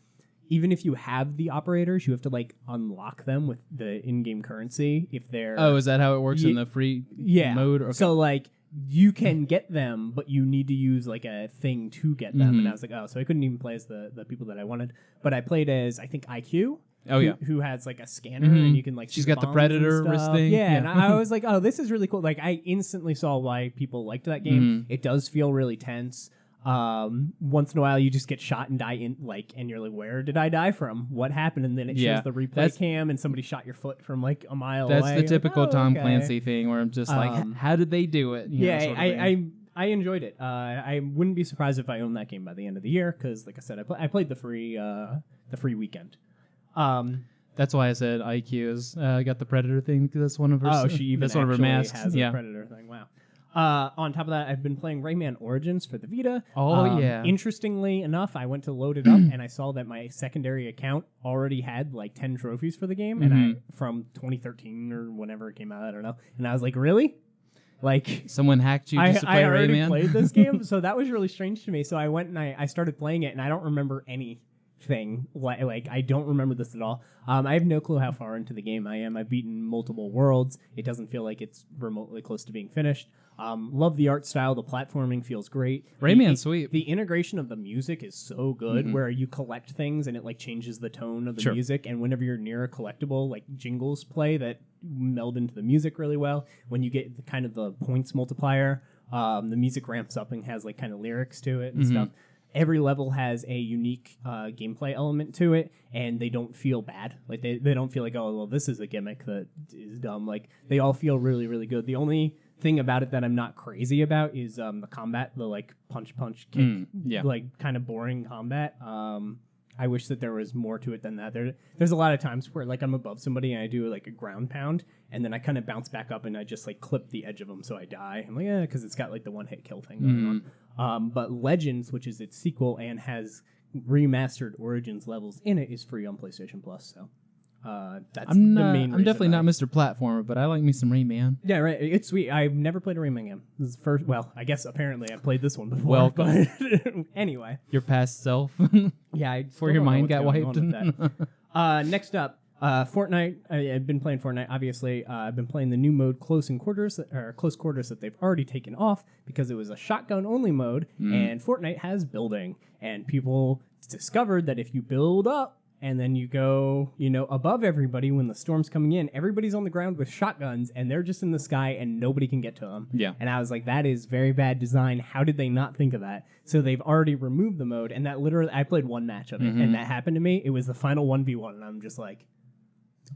Even if you have the operators, you have to like unlock them with the in-game currency if they're... Oh, is that how it works in the free mode? Okay. So like you can get them, but you need to use like a thing to get them. And I was like, so I couldn't even play as the people that I wanted. But I played as, I think, IQ. Who has like a scanner and you can like... She's got the Predator wrist thing. Yeah, and I was like, this is really cool. Like I instantly saw why people liked that game. It does feel really tense. Once in a while you just get shot and die and you're like, where did I die from? What happened? And then it shows the replay cam and somebody shot your foot from like a mile away. That's the typical Tom Clancy thing where I'm just like, how did they do it? I enjoyed it. I wouldn't be surprised if I owned that game by the end of the year because, like I said, I played the free weekend. That's why I said IQ is got the Predator thing because that's one of her. That's one of her masks. Has a Predator thing. Wow. On top of that, I've been playing Rayman Origins for the Vita. Interestingly enough, I went to load it up and I saw that my secondary account already had like 10 trophies for the game, and from 2013 or whenever it came out, I don't know. And I was like, really? Like someone hacked you just to play already Rayman? Played this game, so that was really strange to me. So I went and I started playing it, and I don't remember any thing. Like I don't remember this at all. I have no clue how far into the game I am. I've beaten multiple worlds. It doesn't feel like it's remotely close to being finished. Love the art style. The platforming feels great. Rayman's sweet. The integration of the music is so good, where you collect things and it like changes the tone of the music. And whenever you're near a collectible, like jingles play that meld into the music really well. When you get kind of the points multiplier, the music ramps up and has like kind of lyrics to it and stuff. Every level has a unique gameplay element to it, and they don't feel bad. Like they don't feel like, oh, well, this is a gimmick that is dumb. Like they all feel really, really good. The only thing about it that I'm not crazy about is the combat, the like punch kick, like kind of boring combat. I wish that there was more to it than that. There's a lot of times where like I'm above somebody and I do like a ground pound, and then I kind of bounce back up and I just like clip the edge of them so I die. I'm like, yeah, because it's got like the one hit kill thing going on. But Legends, which is its sequel and has remastered Origins levels in it, is free on PlayStation Plus. So that's the main. I'm definitely not Mr. Platformer, but I like me some Rayman. Yeah, right. It's sweet. I've never played a Rayman game. This is the first. Well, I guess apparently I've played this one before. Well, but anyway, your past self. Yeah, before your mind got wiped. Next up, Fortnite. I've been playing Fortnite. Obviously, I've been playing the new mode, close quarters that they've already taken off because it was a shotgun only mode, and Fortnite has building, and people discovered that if you build up and then you go, above everybody when the storm's coming in, everybody's on the ground with shotguns, and they're just in the sky, and nobody can get to them. Yeah. And I was like, that is very bad design. How did they not think of that? So they've already removed the mode, and that literally, I played one match of it, and that happened to me. It was the final 1v1, and I'm just like,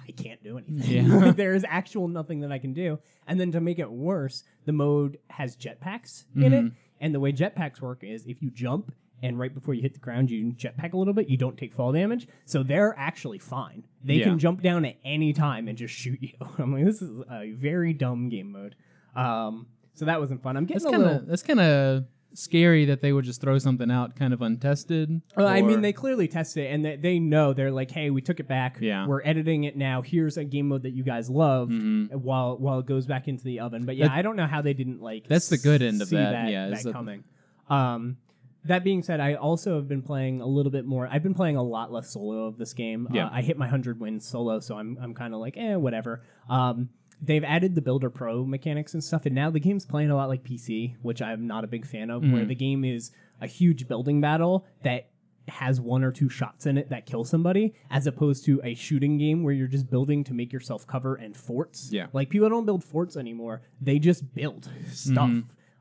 I can't do anything. Yeah. There is actual nothing that I can do. And then to make it worse, the mode has jetpacks in it, and the way jetpacks work is if you jump, and right before you hit the ground, you jetpack a little bit, you don't take fall damage. So they're actually fine. They can jump down at any time and just shoot you. I'm like, this is a very dumb game mode. So that wasn't fun. I'm getting That's kind of scary that they would just throw something out kind of untested. I mean, they clearly tested it, and they know. They're like, hey, we took it back. Yeah. We're editing it now. Here's a game mode that you guys love while it goes back into the oven. But yeah, I don't know how they didn't like. That's the good end of see that. Yeah, that coming. That being said, I also have been playing a little bit more. I've been playing a lot less solo of this game. Yeah. I hit my 100 wins solo, so I'm kind of like, whatever. They've added the Builder Pro mechanics and stuff, and now the game's playing a lot like PC, which I'm not a big fan of, where the game is a huge building battle that has one or two shots in it that kill somebody, as opposed to a shooting game where you're just building to make yourself cover and forts. Yeah. Like, people don't build forts anymore. They just build stuff.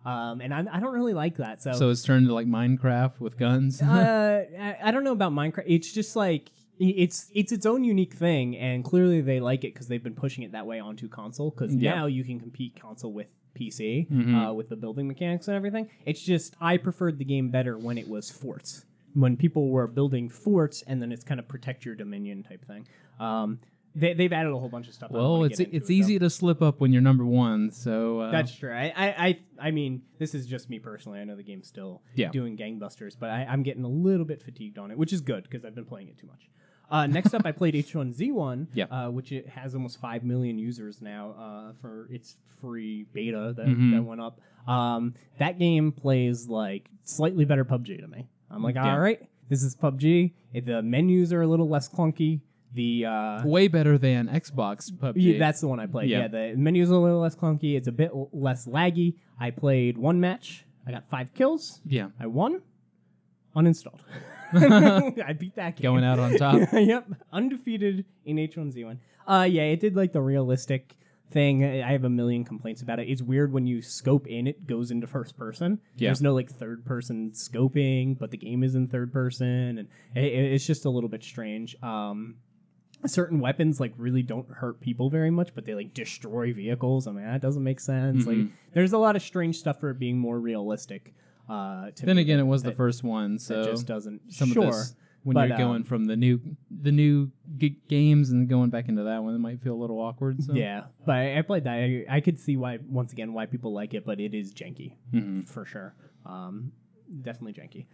And I don't really like that. So it's turned to like Minecraft with guns. I don't know about Minecraft. It's just like it's its own unique thing, and clearly they like it because they've been pushing it that way onto console. Because now you can compete console with PC with the building mechanics and everything. It's just I preferred the game better when it was forts, when people were building forts, and then it's kind of protect your dominion type thing. They've added a whole bunch of stuff. Well, it's easy to slip up when you're number one. So that's true. I mean, this is just me personally. I know the game's still doing gangbusters, but I'm getting a little bit fatigued on it, which is good because I've been playing it too much. Next up, I played H1Z1, which it has almost 5 million users now for its free beta that went up. That game plays like slightly better PUBG to me. I'm like, all right, this is PUBG. The menus are a little less clunky. Way better than Xbox PUBG. Yeah, that's the one I played. Yeah, the menu's a little less clunky. It's a bit less laggy. I played one match. I got 5 kills. Yeah. I won. Uninstalled. I beat that game. Going out on top. Yep. Undefeated in H1Z1. Yeah, it did like the realistic thing. I have a million complaints about it. It's weird when you scope in, it goes into first person. Yeah. There's no like third person scoping, but the game is in third person, and it's just a little bit strange. Certain weapons like really don't hurt people very much, but they like destroy vehicles. I mean, that doesn't make sense. Like, there's a lot of strange stuff for it being more realistic. Then again, it was the first one, so it just doesn't. Of this, when you're going from the new games and going back into that one, it might feel a little awkward. So. Yeah, but I played that. I could see why people like it, but it is janky for sure. Definitely janky.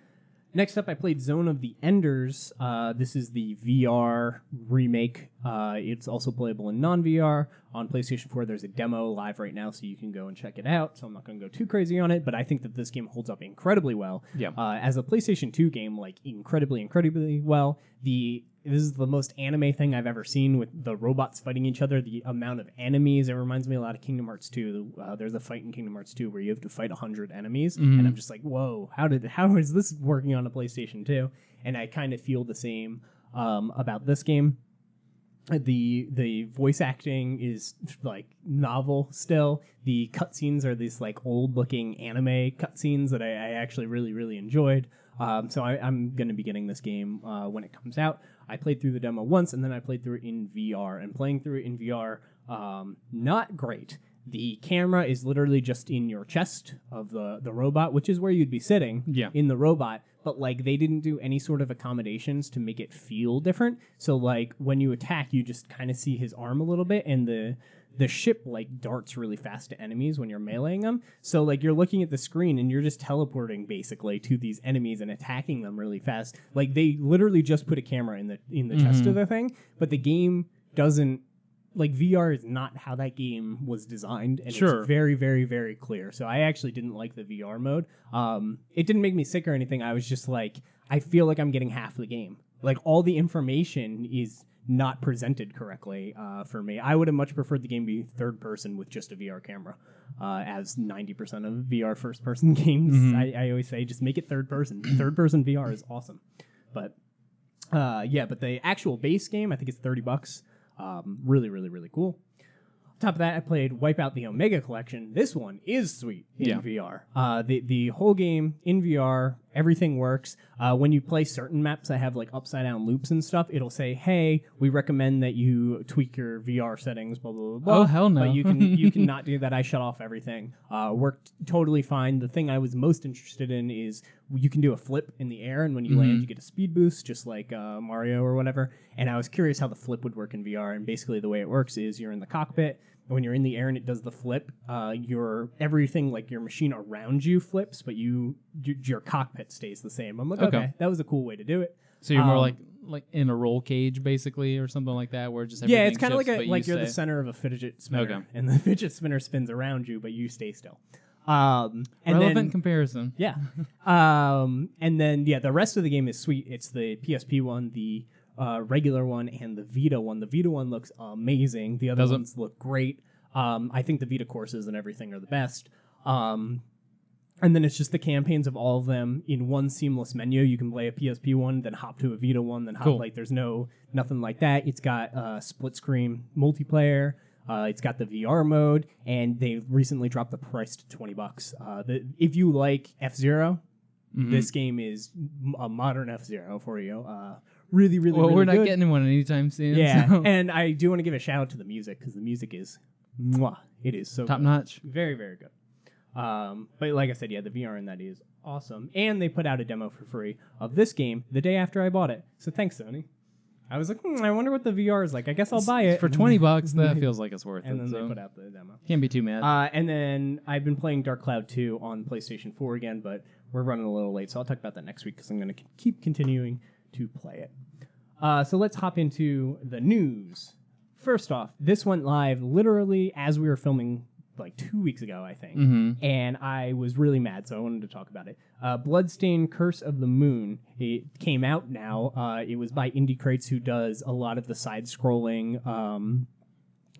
Next up, I played Zone of the Enders. This is the VR remake. It's also playable in non-VR. On PlayStation 4, there's a demo live right now, so you can go and check it out. So I'm not going to go too crazy on it, but I think that this game holds up incredibly well. Yeah. As a PlayStation 2 game, like incredibly, incredibly well. This is the most anime thing I've ever seen with the robots fighting each other. The amount of enemies, it reminds me a lot of Kingdom Hearts 2. There's a fight in Kingdom Hearts 2 where you have to fight 100 enemies, and I'm just like, whoa, how is this working on a PlayStation 2? And I kind of feel the same about this game. The voice acting is like novel still. The cutscenes are these like old looking anime cutscenes that I actually really, really enjoyed. So I'm going to be getting this game when it comes out. I played through the demo once, and then I played through it in VR. And playing through it in VR, not great. The camera is literally just in your chest of the robot, which is where you'd be sitting in the robot. But like they didn't do any sort of accommodations to make it feel different. So like when you attack, you just kind of see his arm a little bit, and the ship like darts really fast to enemies when you're meleeing them. So like you're looking at the screen and you're just teleporting basically to these enemies and attacking them really fast. Like they literally just put a camera in the chest of the thing, but the game doesn't. Like VR is not how that game was designed, and it's very, very, very clear. So I actually didn't like the VR mode. It didn't make me sick or anything. I was just like, I feel like I'm getting half the game. Like all the information is not presented correctly for me. I would have much preferred the game be third person with just a VR camera, as 90% of VR first person games. I always say just make it third person. Third person VR is awesome. But but the actual base game, I think it's $30. Really, really, really cool. On top of that, I played Wipeout the Omega Collection. This one is sweet in VR. The whole game in VR, everything works. When you play certain maps that have like upside down loops and stuff, it'll say, "Hey, we recommend that you tweak your VR settings." Blah blah blah. Blah. Oh hell no! But you can not do that. I shut off everything. Worked totally fine. The thing I was most interested in is you can do a flip in the air, and when you land, you get a speed boost, just like Mario or whatever. And I was curious how the flip would work in VR. And basically, the way it works is you're in the cockpit. When you're in the air and it does the flip, everything like your machine around you flips, but your cockpit stays the same. I'm like, okay, that was a cool way to do it. So you're more like in a roll cage, basically, or something like that, where just everything it's kind of like you're stay. the center of a fidget spinner, and the fidget spinner spins around you, but you stay still. And relevant comparison. Yeah. And then the rest of the game is sweet. It's the PSP one, the regular one, and the Vita one. The Vita one looks amazing. The other ones look great. I think the Vita courses and everything are the best. And then it's just the campaigns of all of them in one seamless menu. You can play a PSP one, then hop to a Vita one, then hop there's nothing like that. It's got split screen multiplayer. It's got the VR mode, and they recently dropped the price to $20. If you like F-Zero, this game is a modern F-Zero for you. Really, really, well, really we're not good. getting one anytime soon. Yeah, so. And I do want to give a shout out to the music, because the music is, it is so top good. notch. Very, very good. But like I said, the VR in that is awesome. And they put out a demo for free of this game the day after I bought it. So thanks, Sony. I was like, I wonder what the VR is like. I guess I'll buy it. For $20, that feels like it's worth and it. And then they put out the demo. Can't be too mad. And then I've been playing Dark Cloud 2 on PlayStation 4 again, but we're running a little late, so I'll talk about that next week because I'm going to keep continuing to play it. So let's hop into the news. First off, this went live literally as we were filming like 2 weeks ago, I think. And I was really mad, so I wanted to talk about it. Bloodstained Curse of the Moon. It came out now. It was by Indie Crates, who does a lot of the side-scrolling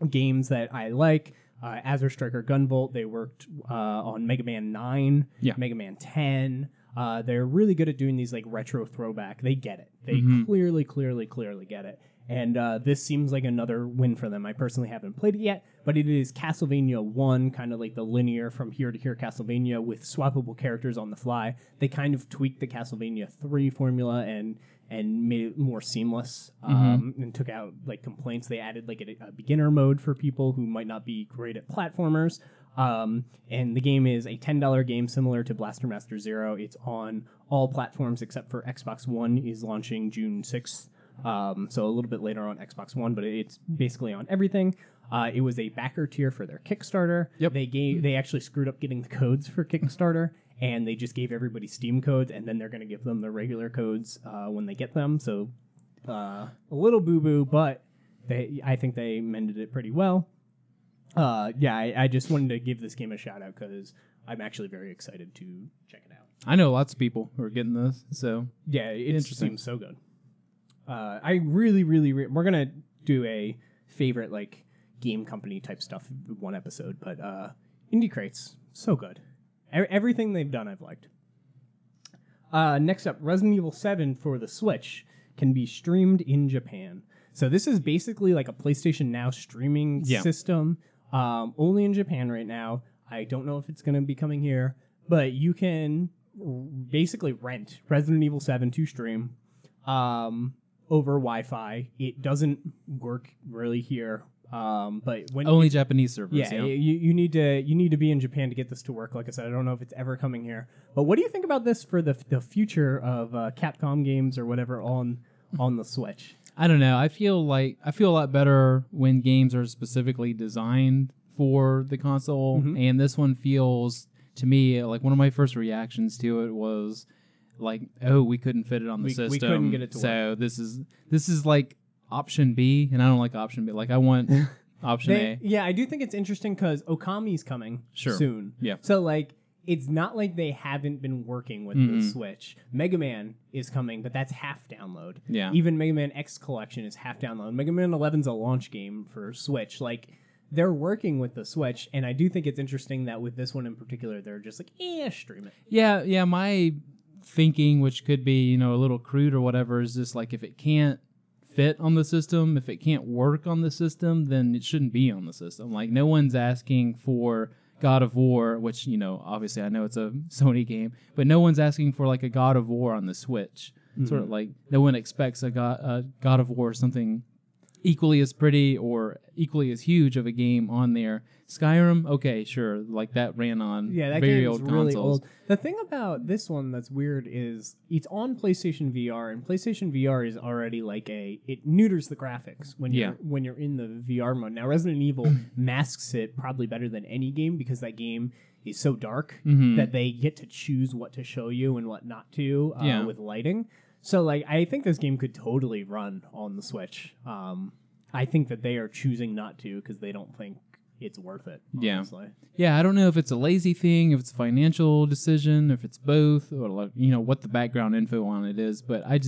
games that I like. Azure Striker Gunvolt. They worked on Mega Man 9, Mega Man 10. They're really good at doing these like retro throwback. They get it. They clearly get it. And this seems like another win for them. I personally haven't played it yet, but it is Castlevania 1, kind of like the linear from here to here Castlevania with swappable characters on the fly. They kind of tweaked the Castlevania 3 formula and made it more seamless and took out like complaints. They added like a beginner mode for people who might not be great at platformers. And the game is a $10 game similar to Blaster Master Zero. It's on all platforms except for Xbox One is launching June 6th. So a little bit later on Xbox One, but it's basically on everything. It was a backer tier for their Kickstarter. They actually screwed up getting the codes for Kickstarter, and they just gave everybody Steam codes, and then they're going to give them the regular codes when they get them. So a little boo-boo, but I think they mended it pretty well. I just wanted to give this game a shout-out because I'm actually very excited to check it out. I know lots of people who are getting this, so yeah, it seems so good. I really, we're going to do a favorite, like, game company type stuff one episode, but Indie Crates, so good. Everything they've done I've liked. Next up, Resident Evil 7 for the Switch can be streamed in Japan. So this is basically like a PlayStation Now streaming system, only in Japan right now. I don't know if it's going to be coming here, but you can basically rent Resident Evil 7 to stream over Wi-Fi. It doesn't work really here. But when only Japanese servers. Yeah, you need to be in Japan to get this to work. Like I said, I don't know if it's ever coming here. But what do you think about this for the future of Capcom games or whatever on the Switch? I don't know. I feel a lot better when games are specifically designed for the console, and this one feels to me like one of my first reactions to it was like, oh, we couldn't fit it on the system. We couldn't get it to work. So this is like option B, and I don't like option B. Like I want option A. Yeah, I do think it's interesting because Okami's coming soon. Yeah. So like, it's not like they haven't been working with the Switch. Mega Man is coming, but that's half download. Yeah. Even Mega Man X Collection is half download. Mega Man 11's a launch game for Switch. Like, they're working with the Switch, and I do think it's interesting that with this one in particular, they're just like, stream it. Yeah. My thinking, which could be a little crude or whatever, is just like if it can't fit on the system, if it can't work on the system, then it shouldn't be on the system. Like no one's asking for God of War, which obviously I know it's a Sony game, but no one's asking for like a God of War on the Switch. Sort of like no one expects a God of War or something equally as pretty or equally as huge of a game on there. Skyrim, okay, sure, like that ran on very old consoles. Really old. The thing about this one that's weird is it's on PlayStation VR, and PlayStation VR is already like it neuters the graphics when you're in the VR mode. Now Resident Evil masks it probably better than any game because that game is so dark that they get to choose what to show you and what not to with lighting. So, like, I think this game could totally run on the Switch. I think that they are choosing not to because they don't think it's worth it, honestly. Yeah, I don't know if it's a lazy thing, if it's a financial decision, if it's both, or, like, what the background info on it is. But I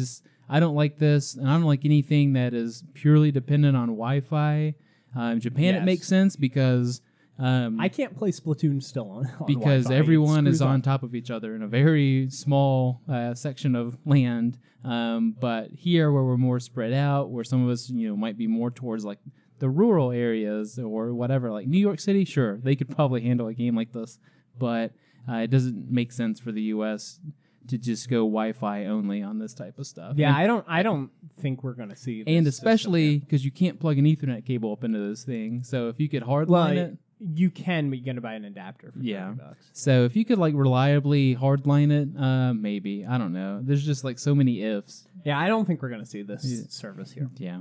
don't like this, and I don't like anything that is purely dependent on Wi-Fi. In Japan, it makes sense because... I can't play Splatoon still on because Wi-Fi. Everyone is on top of each other in a very small section of land. But here, where we're more spread out, where some of us, might be more towards like the rural areas or whatever, like New York City, sure, they could probably handle a game like this. But it doesn't make sense for the U.S. to just go Wi-Fi only on this type of stuff. Yeah, I don't think we're gonna see. This and especially because you can't plug an Ethernet cable up into this thing. So if you could hardline it. You can, but you're going to buy an adapter for $30. So if you could like reliably hardline it, maybe. I don't know. There's just like so many ifs. Yeah, I don't think we're going to see this service here. Yeah.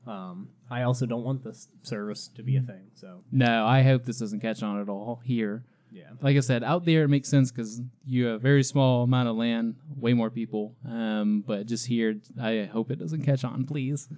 I also don't want this service to be a thing. So no, I hope this doesn't catch on at all here. Yeah. Like I said, out there it makes sense because you have a very small amount of land, way more people. But just here, I hope it doesn't catch on, please.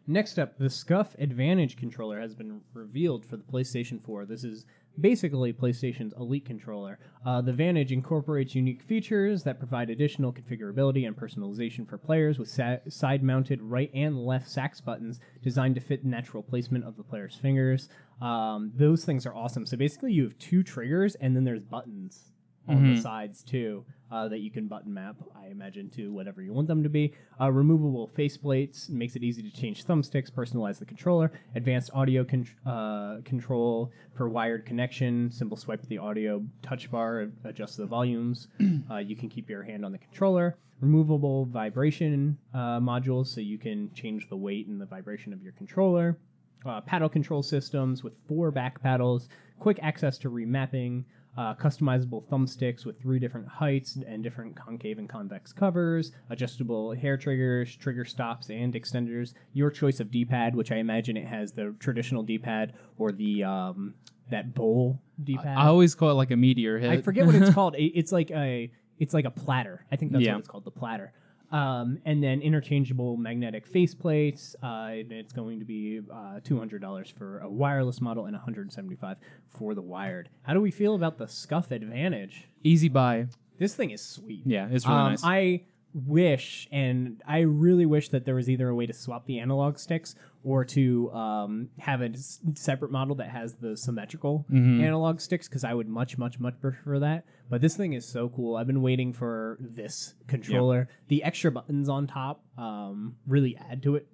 Next up, the Scuff Advantage controller has been revealed for the PlayStation 4. This is basically PlayStation's Elite controller. The Vantage incorporates unique features that provide additional configurability and personalization for players with side-mounted right and left sax buttons designed to fit natural placement of the player's fingers. Those things are awesome. So basically you have two triggers, and then there's buttons on the sides too that you can button map, I imagine, to whatever you want them to be. Removable faceplates makes it easy to change thumbsticks, personalize the controller. Advanced audio control for wired connection. Simple swipe the audio touch bar, adjust the volumes. You can keep your hand on the controller. Removable vibration modules, so you can change the weight and the vibration of your controller. Paddle control systems with 4 back paddles. Quick access to remapping. customizable thumbsticks with 3 different heights and different concave and convex covers, adjustable hair triggers, trigger stops, and extenders. Your choice of D-pad, which I imagine it has the traditional D-pad or the that bowl D-pad. I always call it like a meteor hit. I forget what it's called. It's like a platter. I think that's what it's called, the platter. And then interchangeable magnetic faceplates. And it's going to be $200 for a wireless model and $175 for the wired. How do we feel about the Scuff Advantage? Easy buy. This thing is sweet. Yeah, it's really nice. I wish, and I really wish that there was either a way to swap the analog sticks or to have a separate model that has the symmetrical analog sticks, because I would much prefer that. But this thing is so cool. I've been waiting for this controller. Yeah. The extra buttons on top really add to it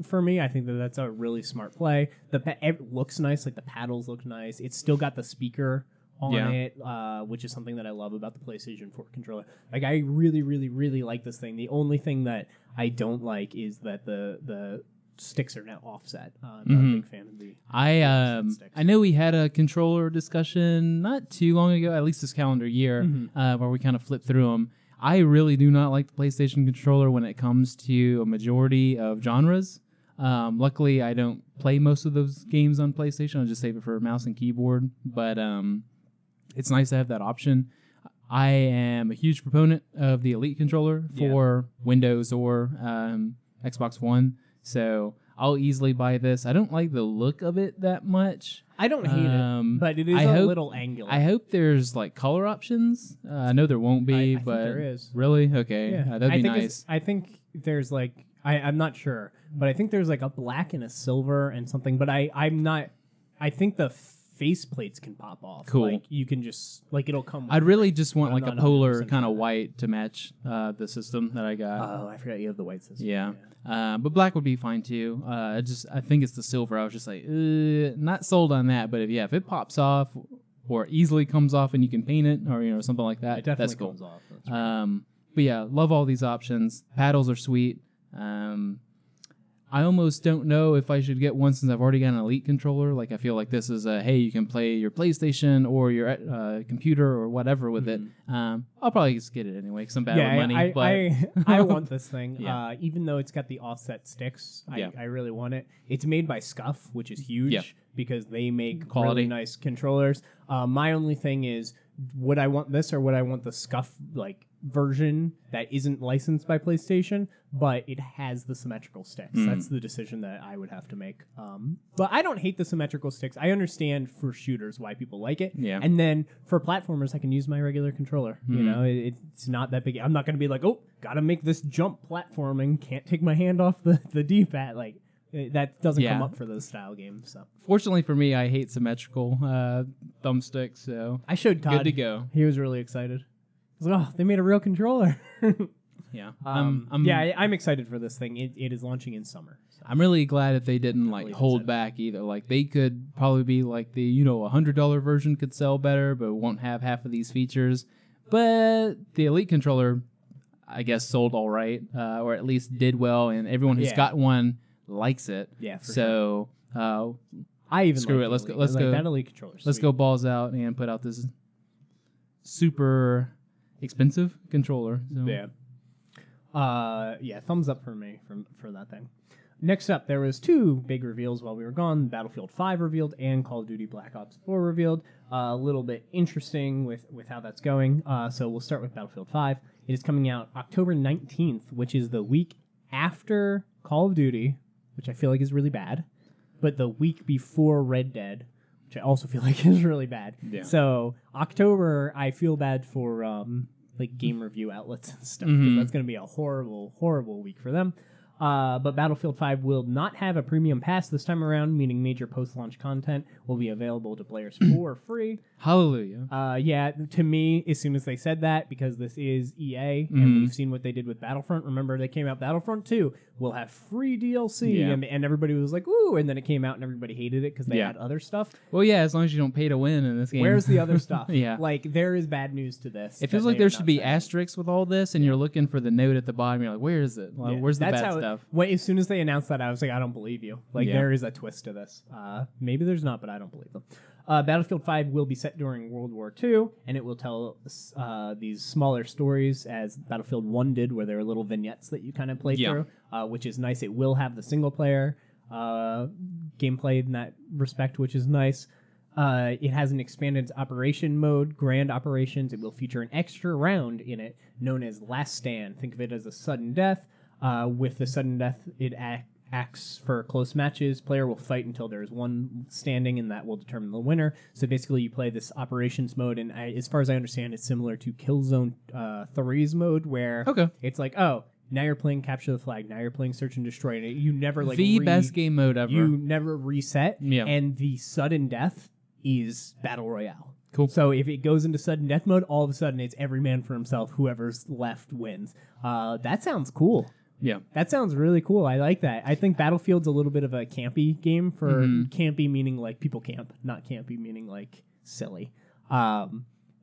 for me. I think that's a really smart play. It looks nice. Like the paddles look nice. It's still got the speaker on it, which is something that I love about the PlayStation 4 controller. Like, I really like this thing. The only thing that I don't like is that the sticks are now offset. I'm not a big fan of the sticks. I know we had a controller discussion not too long ago, at least this calendar year, where we kind of flipped through them. I really do not like the PlayStation controller when it comes to a majority of genres. Luckily, I don't play most of those games on PlayStation. I'll just save it for mouse and keyboard. But it's nice to have that option. I am a huge proponent of the Elite controller for Windows or Xbox One. So I'll easily buy this. I don't like the look of it that much. I don't hate it, but it is a little angular. I hope there's like color options. I know there won't be, but think there is. Really? Okay, that'd be nice. I think there's like I'm not sure, but I think there's like a black and a silver and something. But I'm not. I think the faceplates can pop off. Cool. Like you can just it'll come. I'd really just want like a polar kind of white to match the system that I got. Oh, I forgot you have the white system. Yeah. But black would be fine too. I think it's the silver. I was just like, not sold on that. But if it pops off or easily comes off and you can paint it or something like that, that's cool. Comes off. That's right. But yeah, love all these options. Paddles are sweet. I almost don't know if I should get one since I've already got an Elite controller. Like, I feel like this is hey, you can play your PlayStation or your computer or whatever with it. I'll probably just get it anyway because I'm bad with money. I want this thing. Yeah. Even though it's got the offset sticks, I really want it. It's made by Scuff, which is huge because they make quality, really nice controllers. My only thing is, would I want this or would I want the Scuff version that isn't licensed by PlayStation, but it has the symmetrical sticks? That's the decision that I would have to make. But I don't hate the symmetrical sticks. I understand for shooters why people like it. Yeah. And then for platformers, I can use my regular controller. It's not that big. I'm not going to be like, oh, gotta make this jump platforming. Can't take my hand off the D-pad. Like, that doesn't come up for those style games. So fortunately for me, I hate symmetrical thumbsticks. So I showed Todd. Good to go. He was really excited. I was like, oh, they made a real controller. Yeah. I'm excited for this thing. It is launching in summer. So. I'm really glad that they didn't hold back either. Like, they could probably be like the $100 version could sell better, but won't have half of these features. But the Elite controller, I guess, sold all right, or at least did well, and everyone who's got one likes it. Yeah. For sure. I even screw like it. Let's go. That Elite controller. Let's go balls out and put out this super expensive controller. So. Thumbs up for me for that thing. Next up, there was 2 big reveals while we were gone. Battlefield 5 revealed and Call of Duty Black Ops 4 revealed. A little bit interesting with how that's going. So we'll start with Battlefield 5. It is coming out October 19th, which is the week after Call of Duty, which I feel like is really bad, but the week before Red Dead, which I also feel like is really bad. Yeah. So October, I feel bad for game review outlets and stuff, because that's going to be a horrible week for them. But Battlefield 5 will not have a premium pass this time around, meaning major post-launch content will be available to players for free. Hallelujah. To me, as soon as they said that, because this is EA, and we've seen what they did with Battlefront. Remember, they came out, Battlefront 2 will have free DLC, and everybody was like, ooh, and then it came out and everybody hated it because they had other stuff. Well, yeah, as long as you don't pay to win in this game. Where's the other stuff? Yeah. Like, there is bad news to this. It feels like there should be asterisks with all this, and you're looking for the note at the bottom. You're like, where is it? Where's the bad stuff? stuff. As soon as they announced that, I was like, I don't believe you. Like, there is a twist to this. Maybe there's not, but I don't believe them. Battlefield 5 will be set during World War II, and it will tell these smaller stories as Battlefield 1 did, where there are little vignettes that you kind of play through, which is nice. It will have the single-player gameplay in that respect, which is nice. It has an expanded operation mode, Grand Operations. It will feature an extra round in it known as Last Stand. Think of it as a sudden death. With the sudden death, it acts for close matches. Player will fight until there is one standing, and that will determine the winner. So basically, you play this operations mode, and as far as I understand, it's similar to Killzone 3's mode, where it's like, oh, now you're playing Capture the Flag. Now you're playing Search and Destroy. And you never like the best game mode ever. You never reset, and the sudden death is Battle Royale. Cool. So if it goes into sudden death mode, all of a sudden it's every man for himself. Whoever's left wins. That sounds cool. Yeah. That sounds really cool. I like that. I think Battlefield's a little bit of a campy game for campy meaning like people camp, not campy meaning like silly.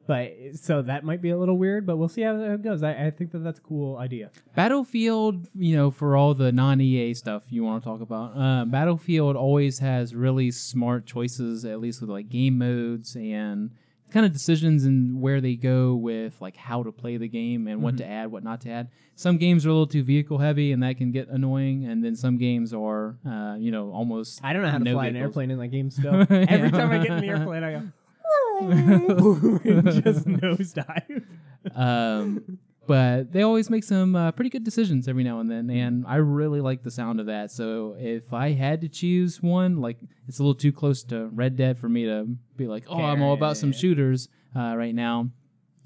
But so that might be a little weird, but we'll see how it goes. I think that's a cool idea. Battlefield, for all the non-EA stuff you want to talk about, Battlefield always has really smart choices, at least with like game modes and kind of decisions and where they go with like how to play the game and what to add, what not to add. Some games are a little too vehicle heavy, and that can get annoying. And then some games are, almost. I don't know how to fly vehicles. an airplane in that game still. Every time I get in the airplane, I go. Just nosedive. But they always make some pretty good decisions every now and then, and I really like the sound of that. So if I had to choose one, like it's a little too close to Red Dead for me to be like, I'm all about some shooters right now.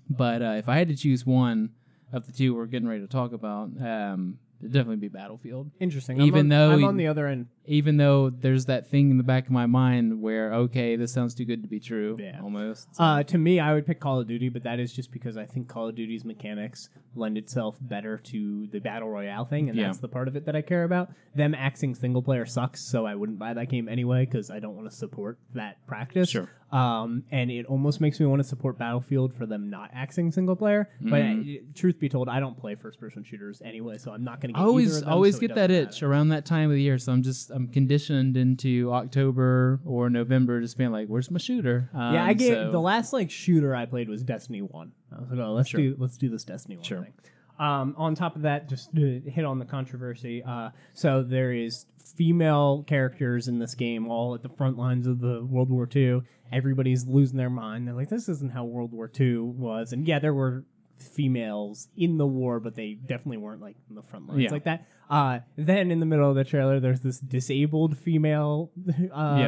But if I had to choose one of the two we're getting ready to talk about, it'd definitely be Battlefield. Interesting. I'm on the other end. Even though there's that thing in the back of my mind where, okay, this sounds too good to be true, almost. So. To me, I would pick Call of Duty, but that is just because I think Call of Duty's mechanics lend itself better to the Battle Royale thing, and that's the part of it that I care about. Them axing single player sucks, so I wouldn't buy that game anyway because I don't want to support that practice. Sure. And it almost makes me want to support Battlefield for them not axing single player. But truth be told, I don't play first person shooters anyway, so I'm not going to get either of them. Always get that itch around that time of the year, so I'm conditioned into October or November just being like, where's my shooter? The last shooter I played was Destiny 1. I was like, oh, let's do this Destiny 1 thing. On top of that, just to hit on the controversy, so there is female characters in this game all at the front lines of the World War II. Everybody's losing their mind. They're like, this isn't how World War II was. And yeah, there were females in the war, but they definitely weren't like in the front lines like that. Then in the middle of the trailer, there's this disabled female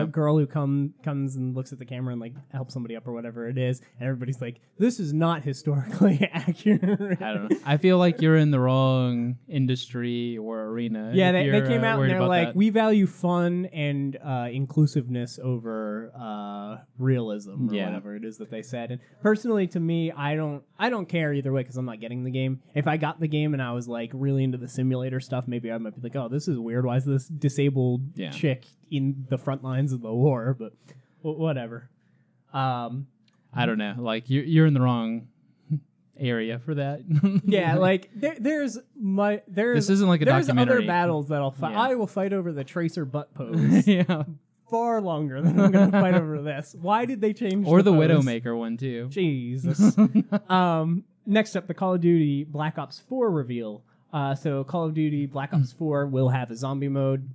girl who comes and looks at the camera and like helps somebody up or whatever it is, and everybody's like, "This is not historically accurate." I don't know. I feel like you're in the wrong industry or arena. Yeah, they came out and they're like, that. "We value fun and inclusiveness over realism," or whatever it is that they said. And personally, to me, I don't care either way because I'm not getting the game. If I got the game and I was like really into the simulator stuff, maybe I might be like, oh, this is weird. Why is this disabled chick in the front lines of the war? But whatever. I don't know. Like you're in the wrong area for that. Yeah, like there's this isn't like a documentary. Other battles that I'll fight. I will fight over the tracer butt pose. Far longer than I'm going to fight over this. Why did they change? Or the pose? Widowmaker one too. Jesus. Next up, the Call of Duty Black Ops 4 reveal. So Call of Duty Black Ops 4 will have a zombie mode.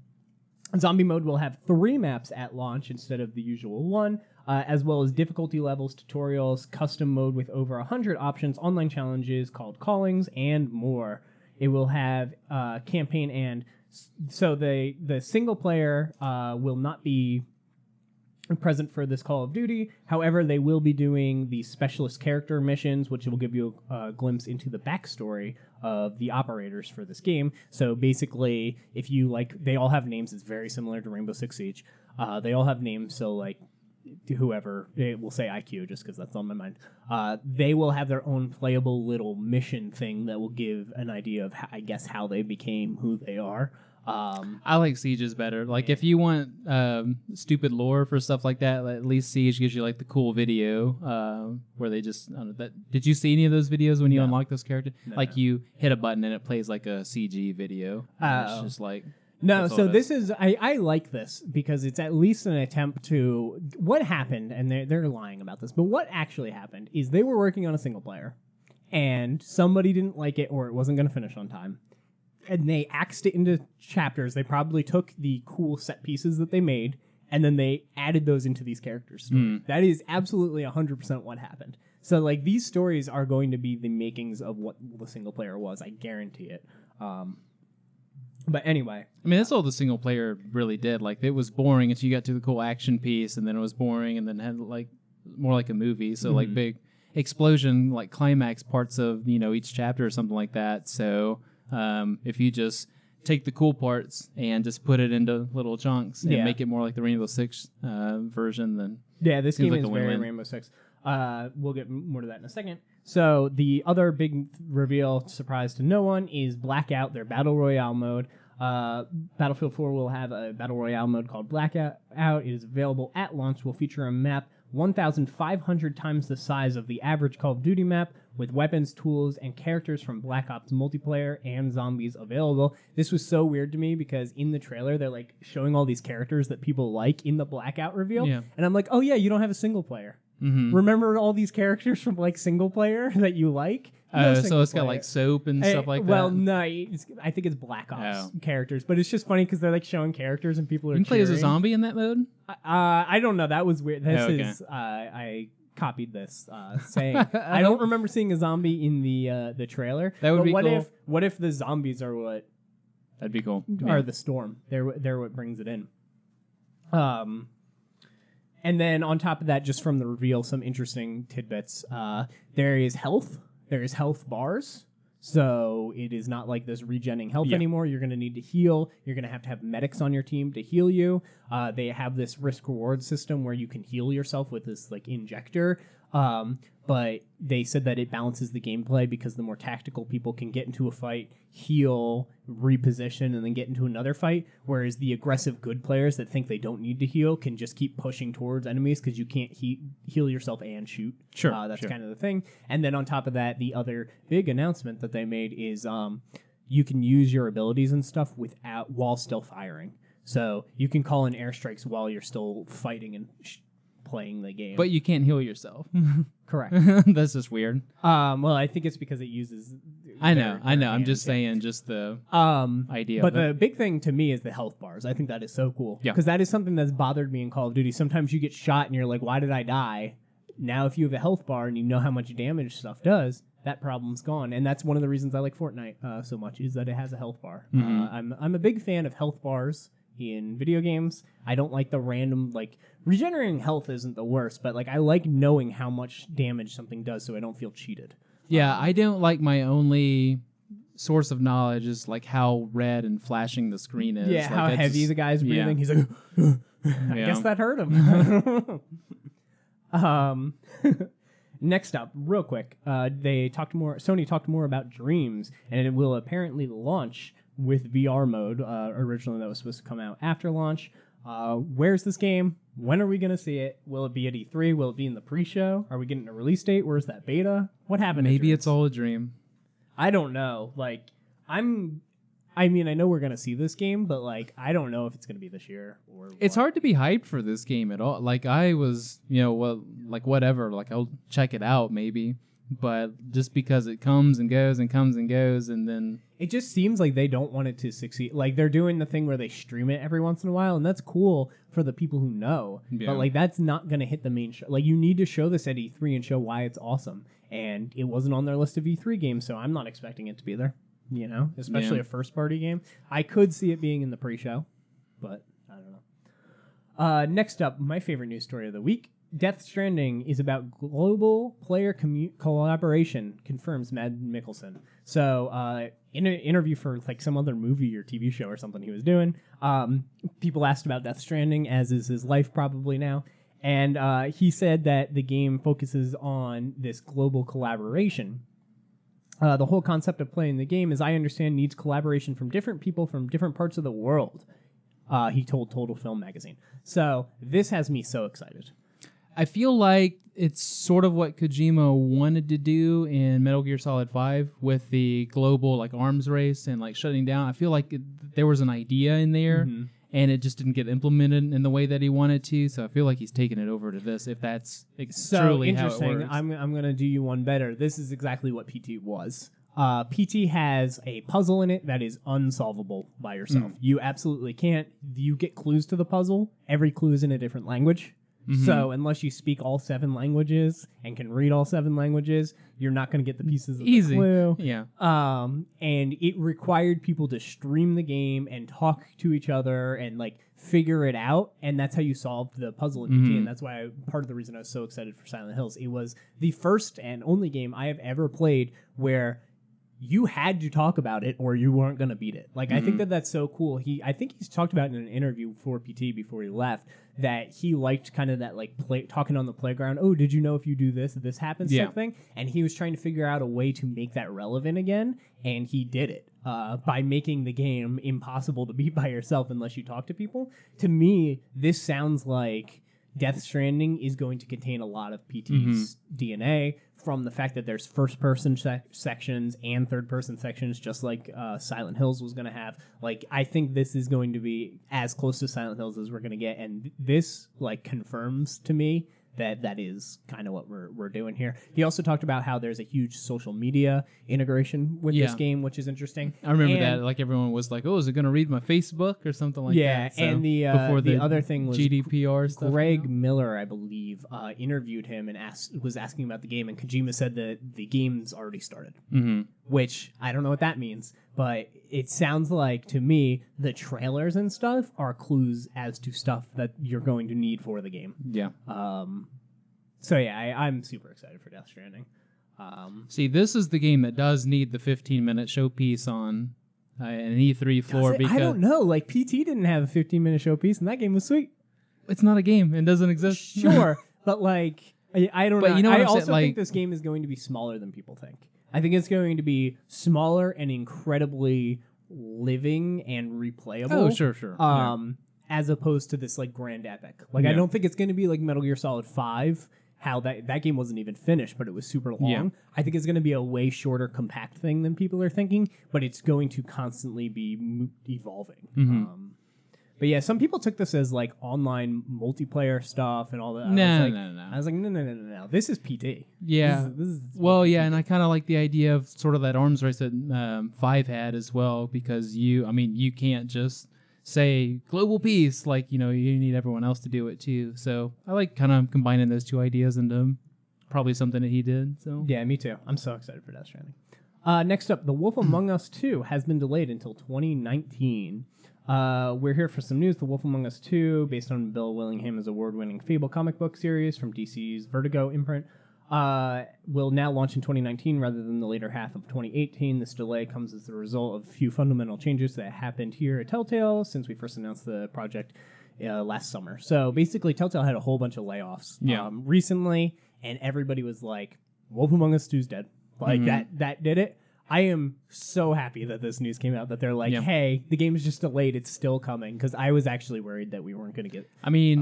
Zombie mode will have 3 maps at launch instead of the usual 1, as well as difficulty levels, tutorials, custom mode with over 100 options, online challenges called callings, and more. It will have campaign and... So the single player will not be present for this Call of Duty. However, they will be doing the specialist character missions, which will give you a glimpse into the backstory of the operators for this game. So basically, if you like, they all have names. It's very similar to Rainbow Six Siege. They all have names. So like, whoever, it will say IQ just because that's on my mind. They will have their own playable little mission thing that will give an idea of, I guess, how they became who they are. I like Sieges better. Like, if you want stupid lore for stuff like that, at least Siege gives you like the cool video where they just. I don't know, did you see any of those videos when you unlock those characters? No. Like, you hit a button and it plays like a CG video. It's just like. No, so this is I like this because it's at least an attempt to what happened, and they're lying about this, but what actually happened is they were working on a single player, and somebody didn't like it or it wasn't going to finish on time, and they axed it into chapters. They probably took the cool set pieces that they made, and then they added those into these characters' stories. That is absolutely 100% what happened. So like these stories are going to be the makings of what the single player was. I guarantee it. But anyway. I mean, that's all the single player really did. Like, it was boring until you got to the cool action piece, and then it was boring, and then had, like, more like a movie. So, like, big explosion, like, climax parts of, each chapter or something like that. So, if you just take the cool parts and just put it into little chunks and make it more like the Rainbow Six version, then... Yeah, this game like is a very win-win. Rainbow Six. We'll get more to that in a second. So the other big reveal, surprise to no one, is Blackout, their Battle Royale mode. Battlefield 4 will have a Battle Royale mode called Blackout. It is available at launch. Will feature a map 1,500 times the size of the average Call of Duty map, with weapons, tools, and characters from Black Ops multiplayer and zombies available. This was so weird to me because in the trailer, they're like showing all these characters that people like in the Blackout reveal. Yeah. And I'm like, oh yeah, you don't have a single player. Mm-hmm. Remember all these characters from like single player that you like? No so single it's got player. like soap and stuff like Well, that? no, I think it's Black Ops characters, but it's just funny because they're like showing characters and people are You can play as a cheering. zombie in that mode? I don't know. That was weird. This okay. is I copied this saying I don't remember seeing a zombie in the trailer. That would but be what cool. What if the zombies are what That'd be cool. are the storm? They're what brings it in. And then on top of that, just from the reveal, some interesting tidbits. There is health. There is health bars. So it is not like this regenning health anymore. You're going to need to heal. You're going to have medics on your team to heal you. They have this risk-reward system where you can heal yourself with this like injector. But they said that it balances the gameplay because the more tactical people can get into a fight, heal, reposition, and then get into another fight, whereas the aggressive good players that think they don't need to heal can just keep pushing towards enemies because you can't heal yourself and shoot. Sure. That's kind of the thing. And then on top of that, the other big announcement that they made is you can use your abilities and stuff while still firing. So you can call in airstrikes while you're still fighting and playing the game. But you can't heal yourself. Correct. That's just weird. Well, I think it's because it uses. I know. I'm just saying, just the idea. But of it. the big thing to me is the health bars. I think that is so cool. Yeah. Because that is something that's bothered me in Call of Duty. Sometimes you get shot and you're like, why did I die? Now, if you have a health bar and you know how much damage stuff does, that problem's gone. And that's one of the reasons I like Fortnite so much, is that it has a health bar. I'm a big fan of health bars in video games. I don't like the random, like, regenerating health isn't the worst, but like I like knowing how much damage something does so I don't feel cheated. Yeah, I don't like my only source of knowledge is like how red and flashing the screen is. Yeah, like, how heavy the guy's breathing. He's like, I guess that hurt him. Next up, real quick, Sony talked more about Dreams, and it will apparently launch with VR mode. Originally, that was supposed to come out after launch. Where's this game? When are we going to see it? Will it be at E3? Will it be in the pre-show? Are we getting a release date? Where's that beta? What happened? Maybe it's all a dream. I don't know. Like, I know we're going to see this game, but like, I don't know if it's going to be this year or what. It's hard to be hyped for this game at all. Like, I was, whatever. Like, I'll check it out maybe. But just because it comes and goes and comes and goes, and then it just seems like they don't want it to succeed. Like, they're doing the thing where they stream it every once in a while, and that's cool for the people who know. Yeah. But like, that's not going to hit the main show. Like, you need to show this at E3 and show why it's awesome. And it wasn't on their list of E3 games, so I'm not expecting it to be there. Especially a first-party game. I could see it being in the pre-show, but I don't know. Next up, my favorite news story of the week. Death Stranding is about global player collaboration, confirms Matt Mikkelsen. So, in an interview for like some other movie or TV show or something he was doing, people asked about Death Stranding, as is his life probably now, and he said that the game focuses on this global collaboration. The whole concept of playing the game, as I understand, needs collaboration from different people from different parts of the world. He told Total Film magazine. So this has me so excited. I feel like it's sort of what Kojima wanted to do in Metal Gear Solid 5 with the global like arms race and like shutting down. I feel like there was an idea in there, and it just didn't get implemented in the way that he wanted to. So I feel like he's taking it over to this. If that's truly how it works. I'm going to do you one better. This is exactly what PT was. PT has a puzzle in it that is unsolvable by yourself. You absolutely can't. You get clues to the puzzle. Every clue is in a different language. So unless you speak all 7 languages and can read all 7 languages, you're not going to get the pieces of the clue. Yeah. And it required people to stream the game and talk to each other and like figure it out. And that's how you solved the puzzle in PT. And that's why part of the reason I was so excited for Silent Hills. It was the first and only game I have ever played where you had to talk about it or you weren't going to beat it. Like, I think that's so cool. I think he's talked about in an interview for PT before he left that he liked kind of that, like, talking on the playground. Oh, did you know if you do this happens type thing? And he was trying to figure out a way to make that relevant again, and he did it by making the game impossible to beat by yourself unless you talk to people. To me, this sounds like Death Stranding is going to contain a lot of PT's DNA from the fact that there's first-person sections and third-person sections, just like Silent Hills was going to have. Like, I think this is going to be as close to Silent Hills as we're going to get, and this, like, confirms to me that is kind of what we're doing here. He also talked about how there's a huge social media integration with this game, which is interesting. I remember that. Like, everyone was like, "Oh, is it going to read my Facebook or something like that?" Yeah, so and before the other thing was GDPR stuff. Greg Miller, I believe, interviewed him and was asking about the game, and Kojima said that the game's already started, which I don't know what that means. But it sounds like, to me, the trailers and stuff are clues as to stuff that you're going to need for the game. Yeah. So, yeah, I'm super excited for Death Stranding. See, this is the game that does need the 15-minute showpiece on an E3 floor. Because I don't know. Like, PT didn't have a 15-minute showpiece, and that game was sweet. It's not a game. It doesn't exist. Sure, but, like, I don't know. You know I what I'm also saying? think this game is going to be smaller than people think. I think it's going to be smaller and incredibly living and replayable. Oh, sure. As opposed to this like grand epic. Like I don't think it's going to be like Metal Gear Solid 5, how that game wasn't even finished, but it was super long. Yeah. I think it's going to be a way shorter, compact thing than people are thinking, but it's going to constantly be evolving. But yeah, some people took this as like online multiplayer stuff and all that. No. I was like, no. This is PT. Yeah. This is well, yeah, and I kind of like the idea of sort of that arms race that 5 had as well, because you can't just say global peace, like, you need everyone else to do it too. So I like kind of combining those two ideas into probably something that he did. So yeah, me too. I'm so excited for Death Stranding. Next up, The Wolf Among Us 2 has been delayed until 2019. We're here for some news. The Wolf Among Us 2, based on Bill Willingham's award-winning Fable comic book series from DC's Vertigo imprint, will now launch in 2019 rather than the later half of 2018. This delay comes as the result of a few fundamental changes that happened here at Telltale since we first announced the project last summer. So basically, Telltale had a whole bunch of layoffs recently, and everybody was like, Wolf Among Us 2 is dead. Like, that did it. I am so happy that this news came out, that they're like, hey, the game is just delayed. It's still coming, because I was actually worried that we weren't going to get...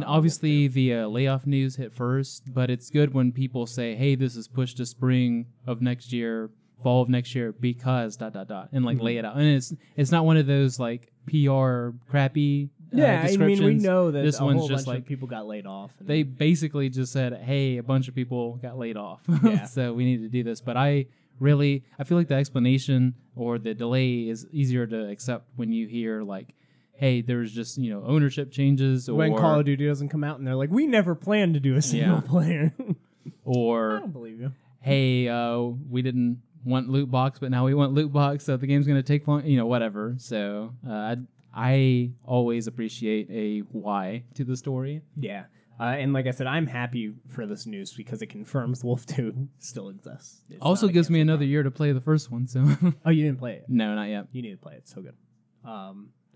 obviously the layoff news hit first, but it's good when people say, hey, this is pushed to spring of next year, fall of next year, because ... and like lay it out. And it's not one of those like PR crappy descriptions. We know that this a one's whole just bunch like of people got laid off. They basically just said, hey, a bunch of people got laid off. So we need to do this. But I feel like the explanation or the delay is easier to accept when you hear like, hey, there's just, ownership changes. Or when Call of Duty doesn't come out and they're like, we never planned to do a single player. Or, I don't believe you. Hey, we didn't want loot box, but now we want loot box, so the game's going to take long, whatever. So I always appreciate a why to the story. Yeah. And like I said, I'm happy for this news because it confirms Wolf 2 still exists. It's also gives me another year to play the first one. So Oh, you didn't play it? No, not yet. You need to play it. It's so good.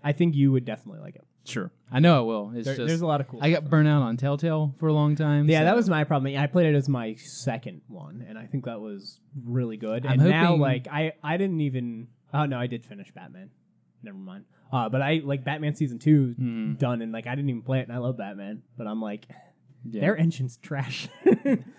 I think you would definitely like it. Sure. I know it will. It's There's a lot of cool I got stuff. burnt out on Telltale for a long time. Yeah, so. that was my problem. I played it as my second one, and I think that was really good. I'm and now, hoping- like, I didn't even... Oh, no, I did finish Batman. Never mind. But I, like, Batman Season 2 done, and, like, I didn't even play it, and I love Batman. But I'm like... Yeah. Their engine's trash.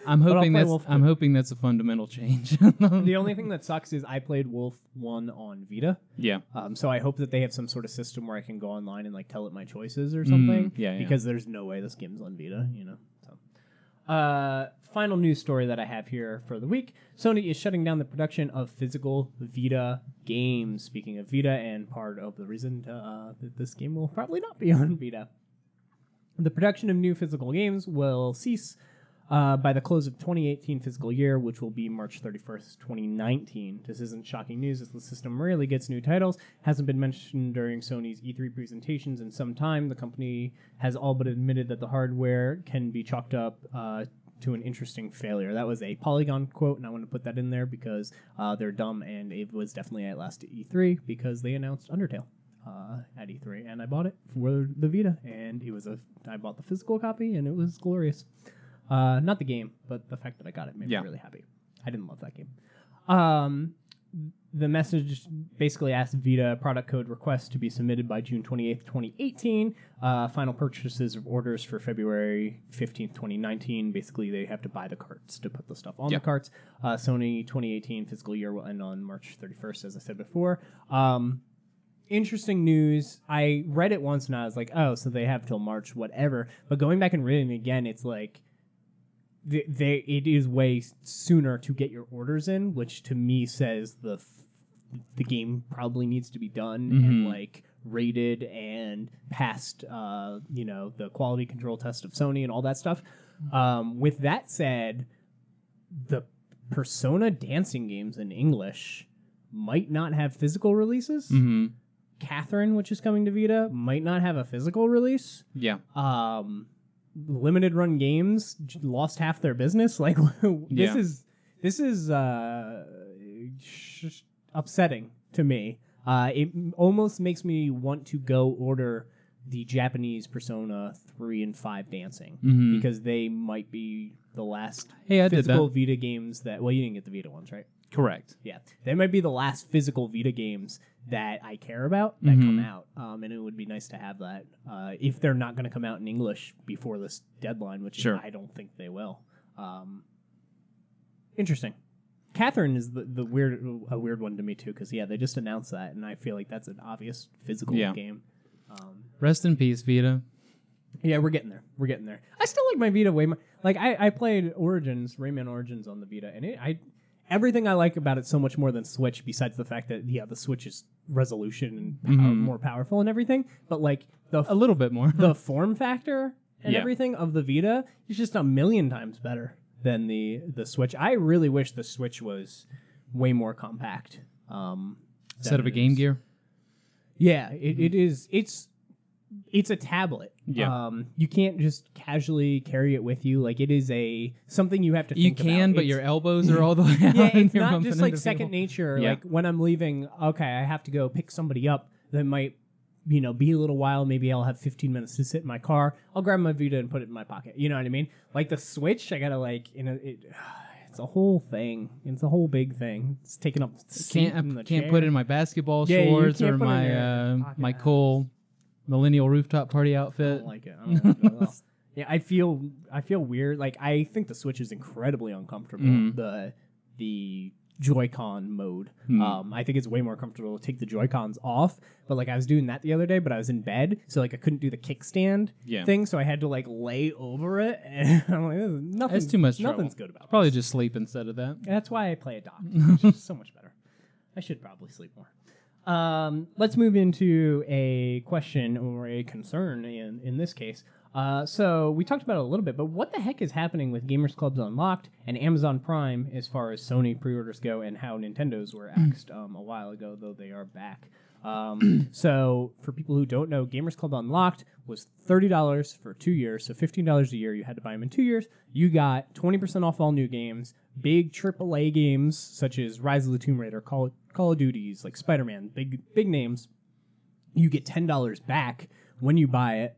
I'm hoping play that's Wolf I'm 2. hoping that's a fundamental change. The only thing that sucks is I played Wolf 1 on Vita. Yeah. So I hope that they have some sort of system where I can go online and like tell it my choices or something. Yeah. Because there's no way this game's on Vita, you know. So, final news story that I have here for the week: Sony is shutting down the production of physical Vita games. Speaking of Vita, and part of the reason that this game will probably not be on Vita. The production of new physical games will cease by the close of 2018 fiscal year, which will be March 31st, 2019. This isn't shocking news as the system rarely gets new titles. Hasn't been mentioned during Sony's E3 presentations in some time. The company has all but admitted that the hardware can be chalked up to an interesting failure. That was a Polygon quote, and I want to put that in there because they're dumb, and it was definitely at last E3 because they announced Undertale. At E3, and I bought it for the Vita, and I bought the physical copy, and it was glorious. Not the game, but the fact that I got it made me really happy. I didn't love that game. The message basically asked Vita product code requests to be submitted by June 28th, 2018. Final purchases of orders for February 15th, 2019. Basically, they have to buy the carts to put the stuff on the carts. Sony 2018 fiscal year will end on March 31st, as I said before. Interesting news. I read it once and I was like, oh, so they have till March, whatever. But going back and reading it again, it's like it is way sooner to get your orders in, which to me says the game probably needs to be done and like rated and passed, the quality control test of Sony and all that stuff. With that said, the Persona dancing games in English might not have physical releases. Catherine, which is coming to Vita, might not have a physical release. Yeah. Limited run games lost half their business. Like this is upsetting to me. It almost makes me want to go order the Japanese Persona 3 and 5 dancing because they might be the last physical Vita games that... Well, you didn't get the Vita ones, right? Correct. Yeah. They might be the last physical Vita games that I care about that come out. And it would be nice to have that if they're not going to come out in English before this deadline, which I don't think they will. Interesting. Catherine is a weird one to me, too, because, they just announced that, and I feel like that's an obvious physical game. Rest in peace, Vita. Yeah, we're getting there. I still like my Vita way more. Like, I played Rayman Origins on the Vita, and everything I like about it so much more than Switch, besides the fact that, the Switch is resolution and more powerful and everything, but, like, a little bit more. The form factor and everything of the Vita is just a million times better than the Switch. I really wish the Switch was way more compact. Instead of a Game Gear? Yeah, it is. It's a tablet. Yeah. You can't just casually carry it with you. Like, it is something you have to think about. You can, but your elbows are all the way out. Yeah, it's You're not just like second people. nature. Yeah. Like, when I'm leaving, okay, I have to go pick somebody up that might, be a little while. Maybe I'll have 15 minutes to sit in my car. I'll grab my Vita and put it in my pocket. You know what I mean? Like, the Switch, I gotta, it's a whole thing. It's a whole big thing. It's taking up Can't put it in my basketball shorts or my cool millennial rooftop party outfit. I don't like it. I don't like it at all. Yeah, I feel weird. Like, I think the Switch is incredibly uncomfortable. The Joy-Con mode. I think it's way more comfortable to take the Joy-Cons off. But like, I was doing that the other day, but I was in bed, so like I couldn't do the kickstand thing, so I had to like lay over it. And I'm like, that's too much trouble. Nothing's good about it. Probably just sleep instead of that. That's why I play a dock. It's just so much better. I should probably sleep more. Let's move into a question or a concern in this case. So we talked about it a little bit, but what the heck is happening with Gamers Clubs Unlocked and Amazon Prime as far as Sony pre-orders go, and how Nintendo's were axed a while ago, though they are back. So for people who don't know, Gamers Club Unlocked was $30 for 2 years, so $15 a year. You had to buy them in 2 years. You got 20% off all new games, big AAA games such as Rise of the Tomb Raider, Call of Duties, like Spider-Man, big names. You get $10 back when you buy it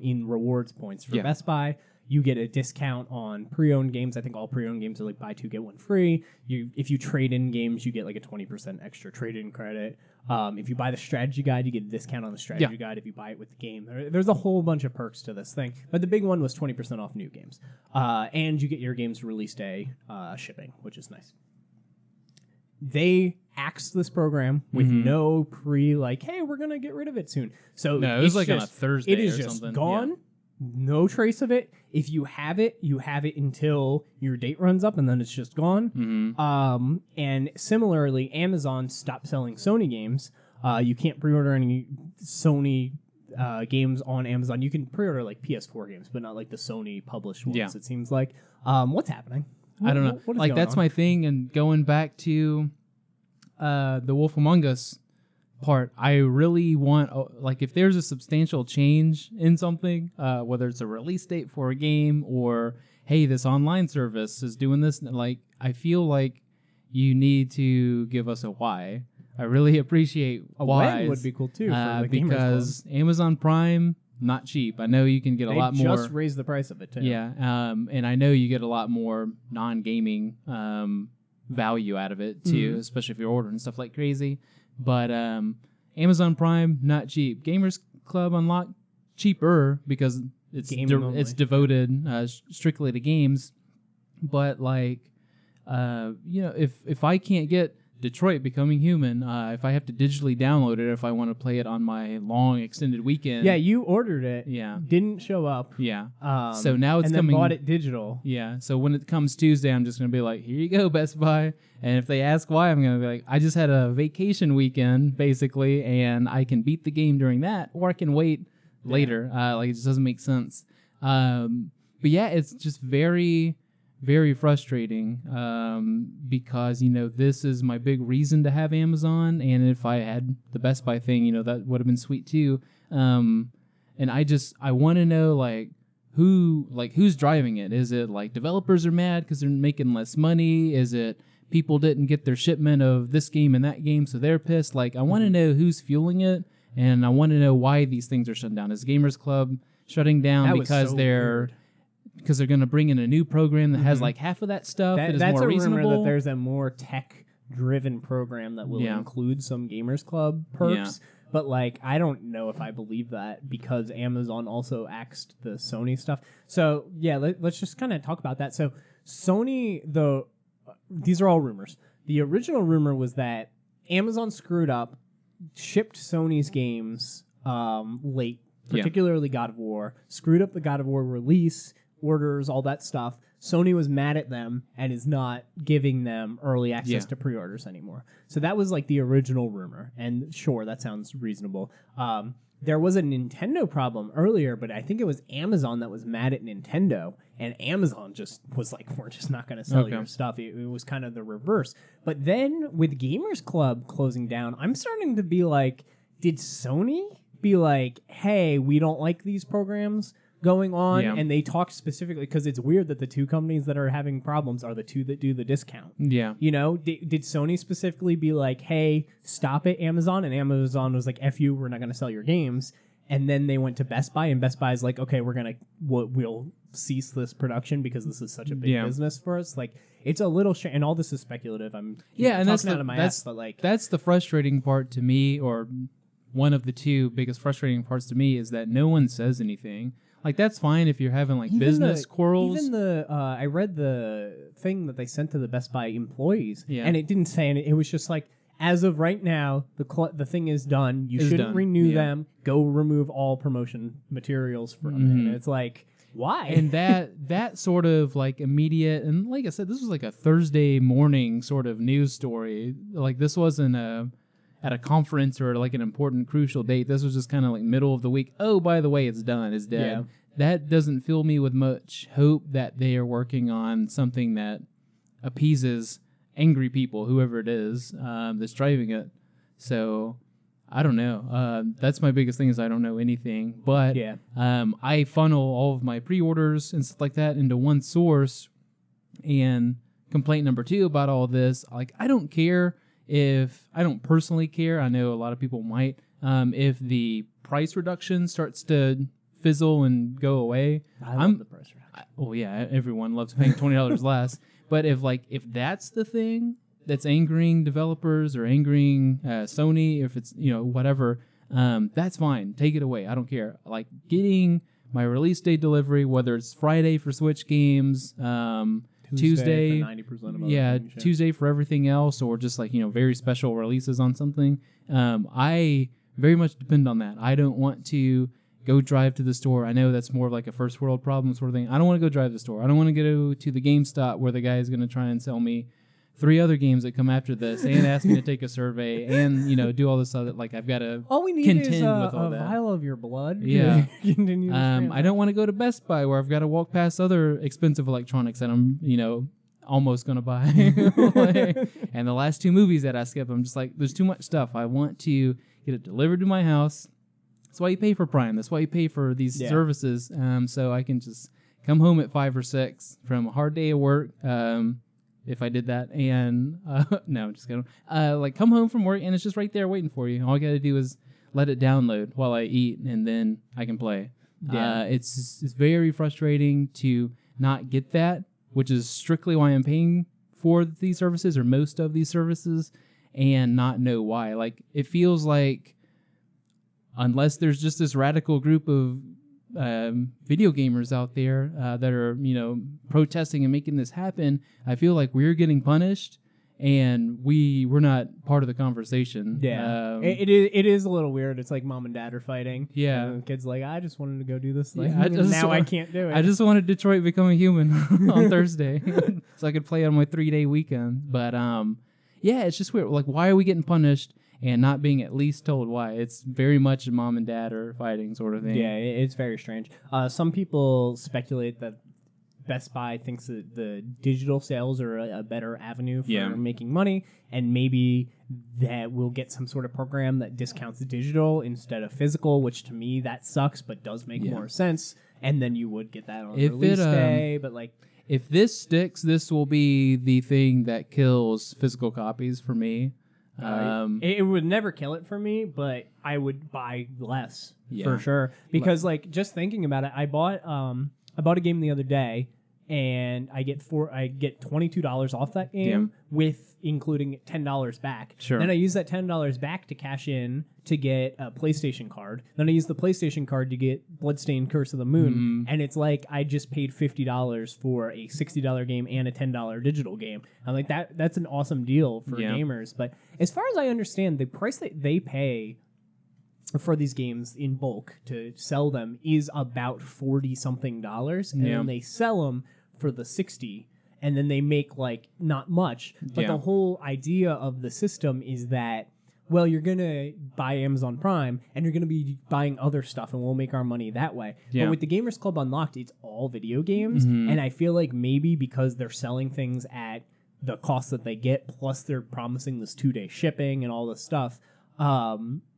in rewards points for Best Buy. You get a discount on pre-owned games. I think all pre-owned games are like buy two, get one free. If you trade in games, you get like a 20% extra trade-in credit. If you buy the strategy guide, you get a discount on the strategy guide if you buy it with the game. There's a whole bunch of perks to this thing. But the big one was 20% off new games. And you get your game's release day shipping, which is nice. They axed this program with no hey, we're going to get rid of it soon. So no, it was like on a Thursday it is or just something. Gone. No trace of it. If you have it until your date runs up, and then it's just gone. And similarly, Amazon stopped selling Sony games. You can't pre-order any Sony games on Amazon. You can pre-order like PS4 games, but not like the Sony published ones. It seems like. What's happening? I don't know. Like that's my thing. And going back to the Wolf Among Us part, I really want, like, if there's a substantial change in something, whether it's a release date for a game or hey, this online service is doing this, like, I feel like you need to give us a why. I really appreciate a why. would be cool too, for the because Amazon Prime, not cheap. I know you can get a lot more. They just raised the price of it too. Yeah, and I know you get a lot more non-gaming value out of it too, especially if you're ordering stuff like crazy. But Amazon Prime, not cheap. Gamers Club Unlocked, cheaper because it's devoted strictly to games. But like, if I can't get Detroit Becoming Human, if I have to digitally download it, if I want to play it on my long extended weekend. Yeah, you ordered it. Yeah. Didn't show up. Yeah. So now it's and coming. And then bought it digital. Yeah. So when it comes Tuesday, I'm just going to be like, here you go, Best Buy. And if they ask why, I'm going to be like, I just had a vacation weekend, basically, and I can beat the game during that, or I can wait later. Like, it just doesn't make sense. But yeah, it's just very, very frustrating because, this is my big reason to have Amazon. And if I had the Best Buy thing, that would have been sweet too. And I want to know, like, who's driving it? Is it like developers are mad because they're making less money? Is it people didn't get their shipment of this game and that game, so they're pissed? Like, I want to know who's fueling it, and I want to know why these things are shut down. Is Gamers Club shutting down because they're going to bring in a new program that has like half of that stuff that is more reasonable? That's a rumor that there's a more tech-driven program that will include some Gamers Club perks. But, like, I don't know if I believe that because Amazon also axed the Sony stuff. So, yeah, let's just kind of talk about that. So, Sony, these are all rumors. The original rumor was that Amazon screwed up, shipped Sony's games late, particularly God of War, screwed up the God of War release, orders, all that stuff. Sony was mad at them and is not giving them early access to pre-orders anymore. So that was like the original rumor. And sure, that sounds reasonable. There was a Nintendo problem earlier, but I think it was Amazon that was mad at Nintendo. And Amazon just was like, we're just not going to sell your stuff. It was kind of the reverse. But then with Gamers Club closing down, I'm starting to be like, did Sony be like, hey, we don't like these programs going on? And they talk specifically, because it's weird that the two companies that are having problems are the two that do the discount. Yeah. Did Sony specifically be like, hey, stop it, Amazon? And Amazon was like, F you, we're not going to sell your games. And then they went to Best Buy, and Best Buy is like, okay, we'll cease this production because this is such a big business for us. Like, it's a little and all this is speculative. I'm and talking out of my ass, but like, that's the frustrating part to me, or one of the two biggest frustrating parts to me, is that no one says anything. Like, that's fine if you're having like business quarrels. Even I read the thing that they sent to the Best Buy employees, and it didn't say anything. It was just like, as of right now, the thing is done. You shouldn't renew them. Go remove all promotion materials from it. And it's like, why? And that sort of like immediate, and like I said, this was like a Thursday morning sort of news story. Like, this wasn't at a conference or like an important crucial date. This was just kind of like middle of the week. Oh, by the way, it's done. It's dead. Yeah. That doesn't fill me with much hope that they are working on something that appeases angry people, whoever it is that's driving it. So I don't know. That's my biggest thing, is I don't know anything. But I funnel all of my pre-orders and stuff like that into one source. And complaint number 2 about all this, like, I don't care if I don't personally care. I know a lot of people might. if the price reduction starts to fizzle and go away. I love the price reduction. Oh yeah, everyone loves paying $20 less. But if that's the thing that's angering developers or angering Sony, if it's whatever, that's fine. Take it away. I don't care. Like getting my release day delivery, whether it's Friday for Switch games, Tuesday for 90% of things, Tuesday for everything else, or just very special releases on something. I very much depend on that. I don't want to go drive to the store. I know that's more of like a first world problem sort of thing. I don't want to go drive to the store. I don't want to go to the GameStop where the guy is going to try and sell me 3 other games that come after this and ask me to take a survey and do all this other, like I've got to all we need contend is with all a that. vial of your blood. Yeah. I I don't want to go to Best Buy where I've got to walk past other expensive electronics that I'm almost going to buy. And the last 2 movies that I skip, I'm just like, there's too much stuff. I want to get it delivered to my house. That's why you pay for Prime. That's why you pay for these services. So I can just come home at 5 or 6 from a hard day of work. If I did that, and no, I'm just kidding. Come home from work and it's just right there waiting for you. All I got to do is let it download while I eat, and then I can play. Yeah. It's very frustrating to not get that, which is strictly why I'm paying for these services or most of these services, and not know why. Like it feels like unless there's just this radical group of video gamers out there that are protesting and making this happen, I feel like we're getting punished and we're not part of the conversation. It is a little weird. It's like mom and dad are fighting. And the kid's like, I just wanted to go do this thing. I can't do it. I just wanted Detroit Become a Human on Thursday so I could play on my 3-day weekend. But it's just weird. Like, why are we getting punished and not being at least told why? It's very much mom and dad are fighting sort of thing. Yeah, it's very strange. Some people speculate that Best Buy thinks that the digital sales are a better avenue for making money, and maybe that we'll get some sort of program that discounts the digital instead of physical, which to me that sucks, but does make more sense. And then you would get that on release day. But if this sticks, this will be the thing that kills physical copies for me. It would never kill it for me, but I would buy less for sure. Because just thinking about it, I bought a game the other day, and I get $22 off that game with including $10 back. Sure. Then I use that $10 back to cash in to get a PlayStation card. Then I use the PlayStation card to get Bloodstained Curse of the Moon, and it's like I just paid $50 for a $60 game and a $10 digital game. I'm like, that's an awesome deal for gamers. But as far as I understand, the price that they pay for these games in bulk to sell them is about $40-something, and then they sell them for the $60, and then they make not much. But the whole idea of the system is that, well, you're gonna buy Amazon Prime and you're gonna be buying other stuff, and we'll make our money that way. But with the Gamers Club Unlocked, it's all video games, and I feel like maybe because they're selling things at the cost that they get, plus they're promising this 2-day shipping and all this stuff.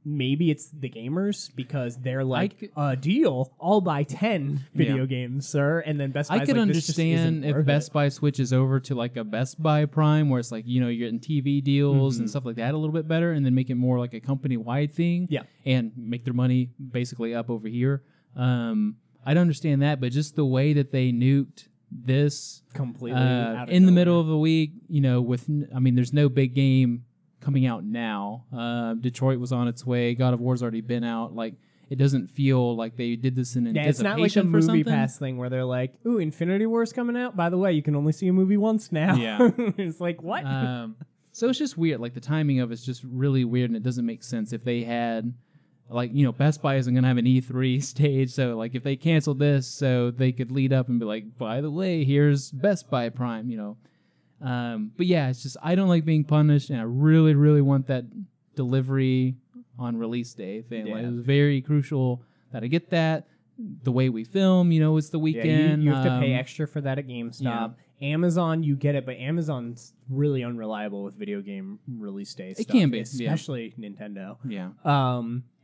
Maybe it's the gamers because they're like, a deal, I'll buy 10 video games, sir. And then Best Buy's I could understand if Best Buy switches over to a Best Buy Prime where it's you're getting TV deals and stuff like that a little bit better, and then make it more like a company-wide thing and make their money basically up over here. I'd understand that, but just the way that they nuked this completely in the middle of the week, there's no big game coming out now. Detroit was on its way. God of War's already been out. It doesn't feel like they did this in anticipation. It's not like a movie pass thing where they're like, "Ooh, Infinity War's coming out. By the way, you can only see a movie once now." Yeah, it's like what? So it's just weird. The timing of it's just really weird, and it doesn't make sense. If they had, Best Buy isn't gonna have an E3 stage, so if they canceled this, so they could lead up and be like, "By the way, here's Best Buy Prime," But yeah, it's just I don't like being punished, and I really, really want that delivery on release day thing. It was very crucial that I get that. The way we film, it's the weekend. You have to pay extra for that at GameStop. Amazon, you get it, but Amazon's really unreliable with video game release day stuff. It can be, especially Nintendo. Yeah.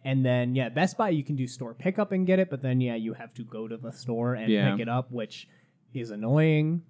And then Best Buy, you can do store pickup and get it, but then you have to go to the store and pick it up, which is annoying.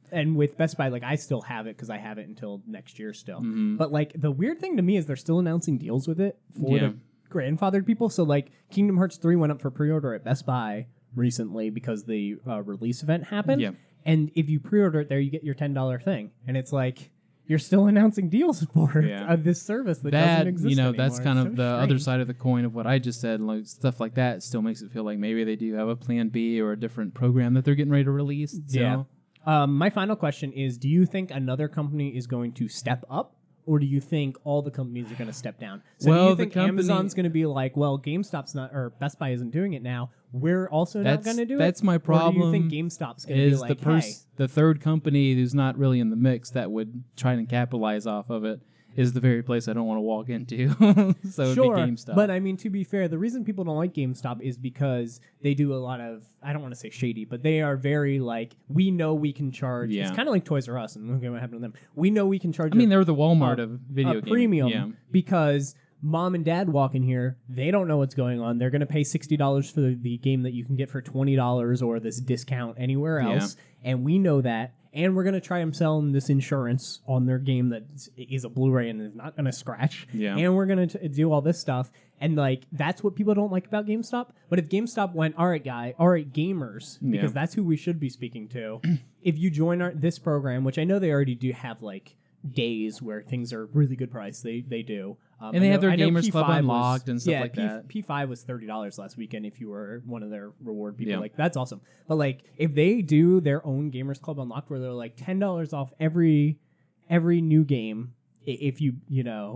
And with Best Buy, I still have it because I have it until next year still. But the weird thing to me is they're still announcing deals with it for grandfathered people. So like Kingdom Hearts 3 went up for pre-order at Best Buy recently because the release event happened. Yeah. And if you pre-order it there, you get your $10 thing. And it's like, you're still announcing deals for this service that doesn't exist anymore. That's kind of so the other strange. side of the coin of what I just said. Like stuff like that still makes it feel like maybe they do have a plan B or a different program that they're getting ready to release. So. Yeah. My final question is, do you think another company is going to step up? Or do you think all the companies are going to step down? So do you think Amazon's going to be like, well, GameStop's not, or Best Buy isn't doing it now. We're also not going to do it? That's my problem. Or do you think GameStop's going to be like, hey. The third company who's not really in the mix that would try and capitalize off of it is the very place I don't want to walk into. So it'd be GameStop. But I mean, to be fair, the reason people don't like GameStop is because they do a lot of, I don't want to say shady, but they are very like, we know we can charge. Yeah. It's kind of like Toys R Us, and look at what happened to them. We know we can charge. They're the Walmart of video games. Premium because mom and dad walk in here, they don't know what's going on. They're going to pay $60 for the game that you can get for $20 or this discount anywhere else. And we know that. And we're going to try and sell them this insurance on their game that is a Blu-ray and is not going to scratch. Yeah. And we're going to do all this stuff. And, like, that's what people don't like about GameStop. But if GameStop went, all right, gamers, because that's who we should be speaking to, if you join this program, which I know they already do have, like, days where things are really good price, they do. And they have their Gamers Club unlocked and stuff like that. P5 was $30 last weekend if you were one of their reward people. Like, that's awesome. But, like, if they do their own Gamers Club unlocked where they're, like, $10 off every new game if you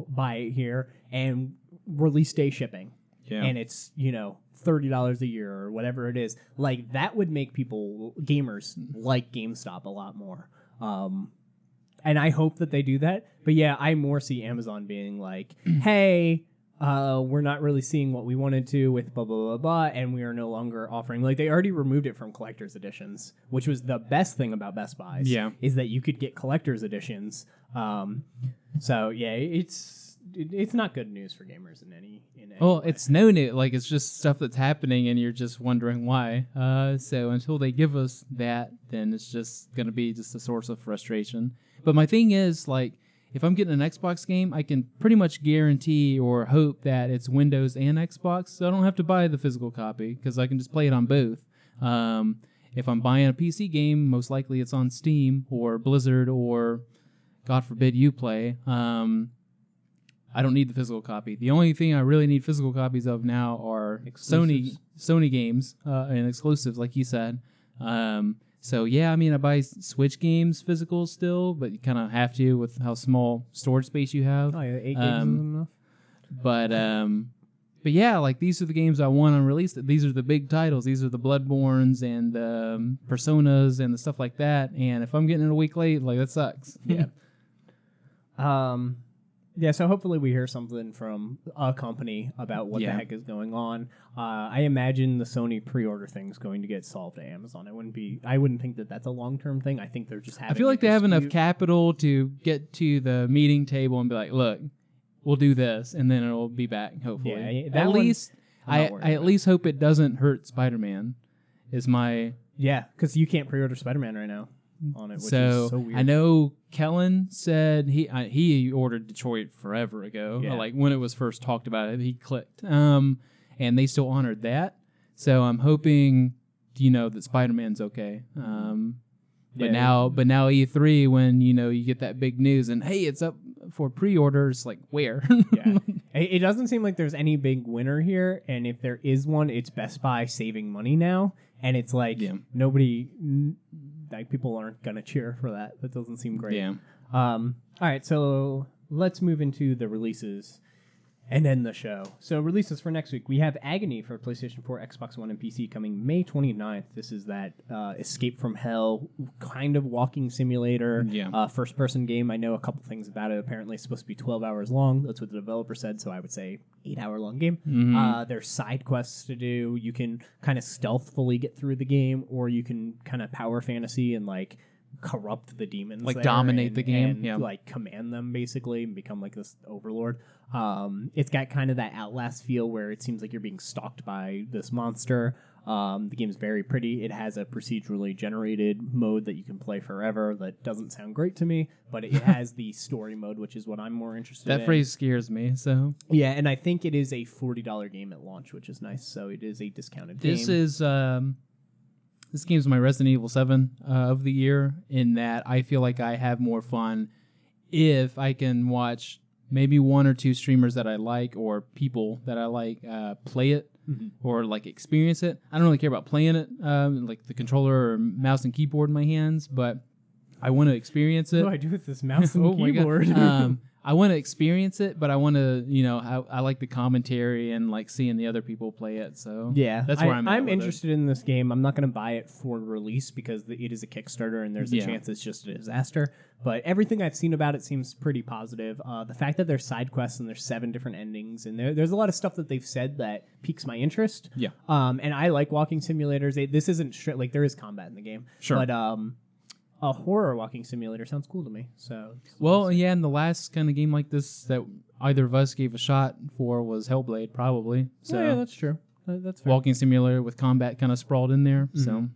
buy it here and release day shipping. Yeah. And it's, $30 a year or whatever it is. Like, that would make gamers like GameStop a lot more. And I hope that they do that. But yeah, I more see Amazon being like, hey, we're not really seeing what we wanted to with blah, blah, blah, blah, and we are no longer offering. Like, they already removed it from collector's editions, which was the best thing about Best Buy. Yeah. Is that you could get collector's editions. So, yeah, it's not good news for gamers in any way. It's no new. Like, it's just stuff that's happening, and you're just wondering why. So until they give us that, then it's just going to be just a source of frustration. But my thing is, like, if I'm getting an Xbox game, I can pretty much guarantee or hope that it's Windows and Xbox, so I don't have to buy the physical copy because I can just play it on both. If I'm buying a PC game, most likely it's on Steam or Blizzard or, God forbid, Uplay. I don't need the physical copy. The only thing I really need physical copies of now are Sony games and exclusives, like you said. So, yeah, I buy Switch games physical still, but you kind of have to with how small storage space you have. Oh, yeah, 8 gigs isn't enough. But yeah, like, these are the games I want on release. These are the big titles. These are the Bloodborns and the Personas and the stuff like that. And if I'm getting it a week late, like, that sucks. Yeah. Yeah, so hopefully we hear something from a company about what the heck is going on. I imagine the Sony pre-order thing is going to get solved at Amazon. I wouldn't think that that's a long-term thing. I think they're just having. I feel like they have enough capital to get to the meeting table and be like, "Look, we'll do this," and then it'll be back. Hopefully, yeah, I at least hope it doesn't hurt Spider-Man. Is my because you can't pre-order Spider-Man right now on it, which is so weird. I know Kellen said he ordered Detroit forever ago, like when it was first talked about. He clicked, and they still honored that. So I'm hoping, that Spider-Man's okay. But now E3, when you get that big news and hey, it's up for pre-orders, like where? It doesn't seem like there's any big winner here, and if there is one, it's Best Buy saving money now, and it's like nobody. Like, people aren't gonna cheer for that. That doesn't seem great. Yeah. All right, so let's move into the releases and end the show. So releases for next week. We have Agony for PlayStation 4, Xbox One, and PC coming May 29th. This is that Escape from Hell kind of walking simulator, first-person game. I know a couple things about it. Apparently it's supposed to be 12 hours long. That's what the developer said, so I would say 8-hour-long game. Mm-hmm. There's side quests to do. You can kind of stealthfully get through the game, or you can kind of power fantasy and, like, corrupt the demons, like dominate the game, and like command them basically and become like this overlord. It's got kind of that Outlast feel where it seems like you're being stalked by this monster. The game is very pretty. It has a procedurally generated mode that you can play forever. That doesn't sound great to me, but it has the story mode, which is what I'm more interested in. That phrase scares me. So yeah, and I think it is a $40 game at launch, which is nice. So it is a discounted game. This game's my Resident Evil 7 of the year, in that I feel like I have more fun if I can watch maybe one or two streamers that I like or people that I like play it or like experience it. I don't really care about playing it, like the controller or mouse and keyboard in my hands, but I want to experience it. What do I do with this mouse and keyboard? I want to experience it, but I want to, I like the commentary and like seeing the other people play it. So yeah, that's where I'm interested in this game. I'm not going to buy it for release because it is a Kickstarter and there's a chance it's just a disaster. But everything I've seen about it seems pretty positive. The fact that there's side quests and there's 7 different endings and there's a lot of stuff that they've said that piques my interest. Yeah. And I like walking simulators. This isn't like there is combat in the game. Sure. But a horror walking simulator sounds cool to me. So yeah, and the last kind of game like this that either of us gave a shot for was Hellblade, probably. So yeah, that's true. That's fair. Walking simulator with combat kind of sprawled in there. So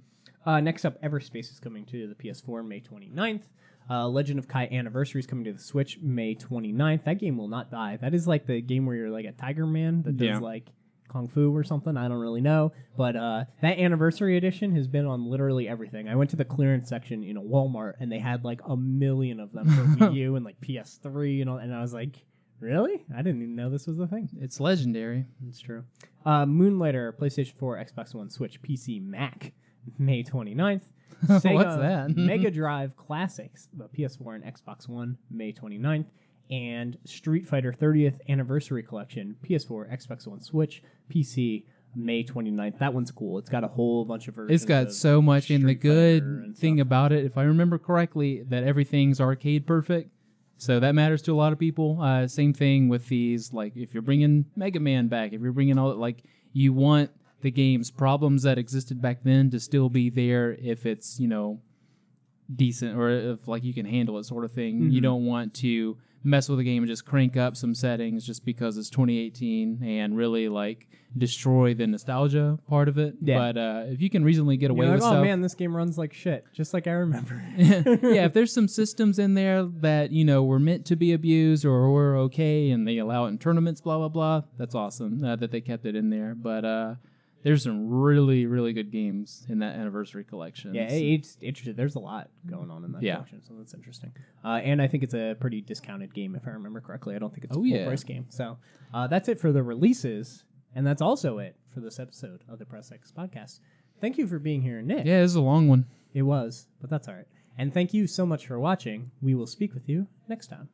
next up, Everspace is coming to the PS4 May 29th. Legend of Kai Anniversary is coming to the Switch May 29th. That game will not die. That is like the game where you're like a tiger man that does like Kung Fu or something. I don't really know. But that Anniversary Edition has been on literally everything. I went to the clearance section in a Walmart, and they had like a million of them for Wii U and like PS3, and I was like, really? I didn't even know this was a thing. It's legendary. It's true. Moonlighter, PlayStation 4, Xbox One, Switch, PC, Mac, May 29th. Sega What's that? Mega Drive Classics, the PS4 and Xbox One, May 29th. And Street Fighter 30th Anniversary Collection, PS4, Xbox One, Switch, PC, May 29th. That one's cool. It's got a whole bunch of versions. It's got so much, and the good thing about it, if I remember correctly, that everything's arcade perfect. So that matters to a lot of people. Same thing with these, like if you're bringing Mega Man back, if you're bringing all, like you want the game's problems that existed back then to still be there if it's, decent or if like you can handle it sort of thing. You don't want to mess with the game and just crank up some settings just because it's 2018 and really like destroy the nostalgia part of it. Yeah. But if you can reasonably get away with stuff, oh man, this game runs like shit, just like I remember. Yeah, if there's some systems in there that were meant to be abused or were okay and they allow it in tournaments, blah blah blah, that's awesome that they kept it in there. But there's some really, really good games in that Anniversary Collection. Yeah, it's interesting. There's a lot going on in that collection, so that's interesting. And I think it's a pretty discounted game, if I remember correctly. I don't think it's a full-price game. So that's it for the releases, and that's also it for this episode of the Press X Podcast. Thank you for being here, Nick. Yeah, this is a long one. It was, but that's all right. And thank you so much for watching. We will speak with you next time.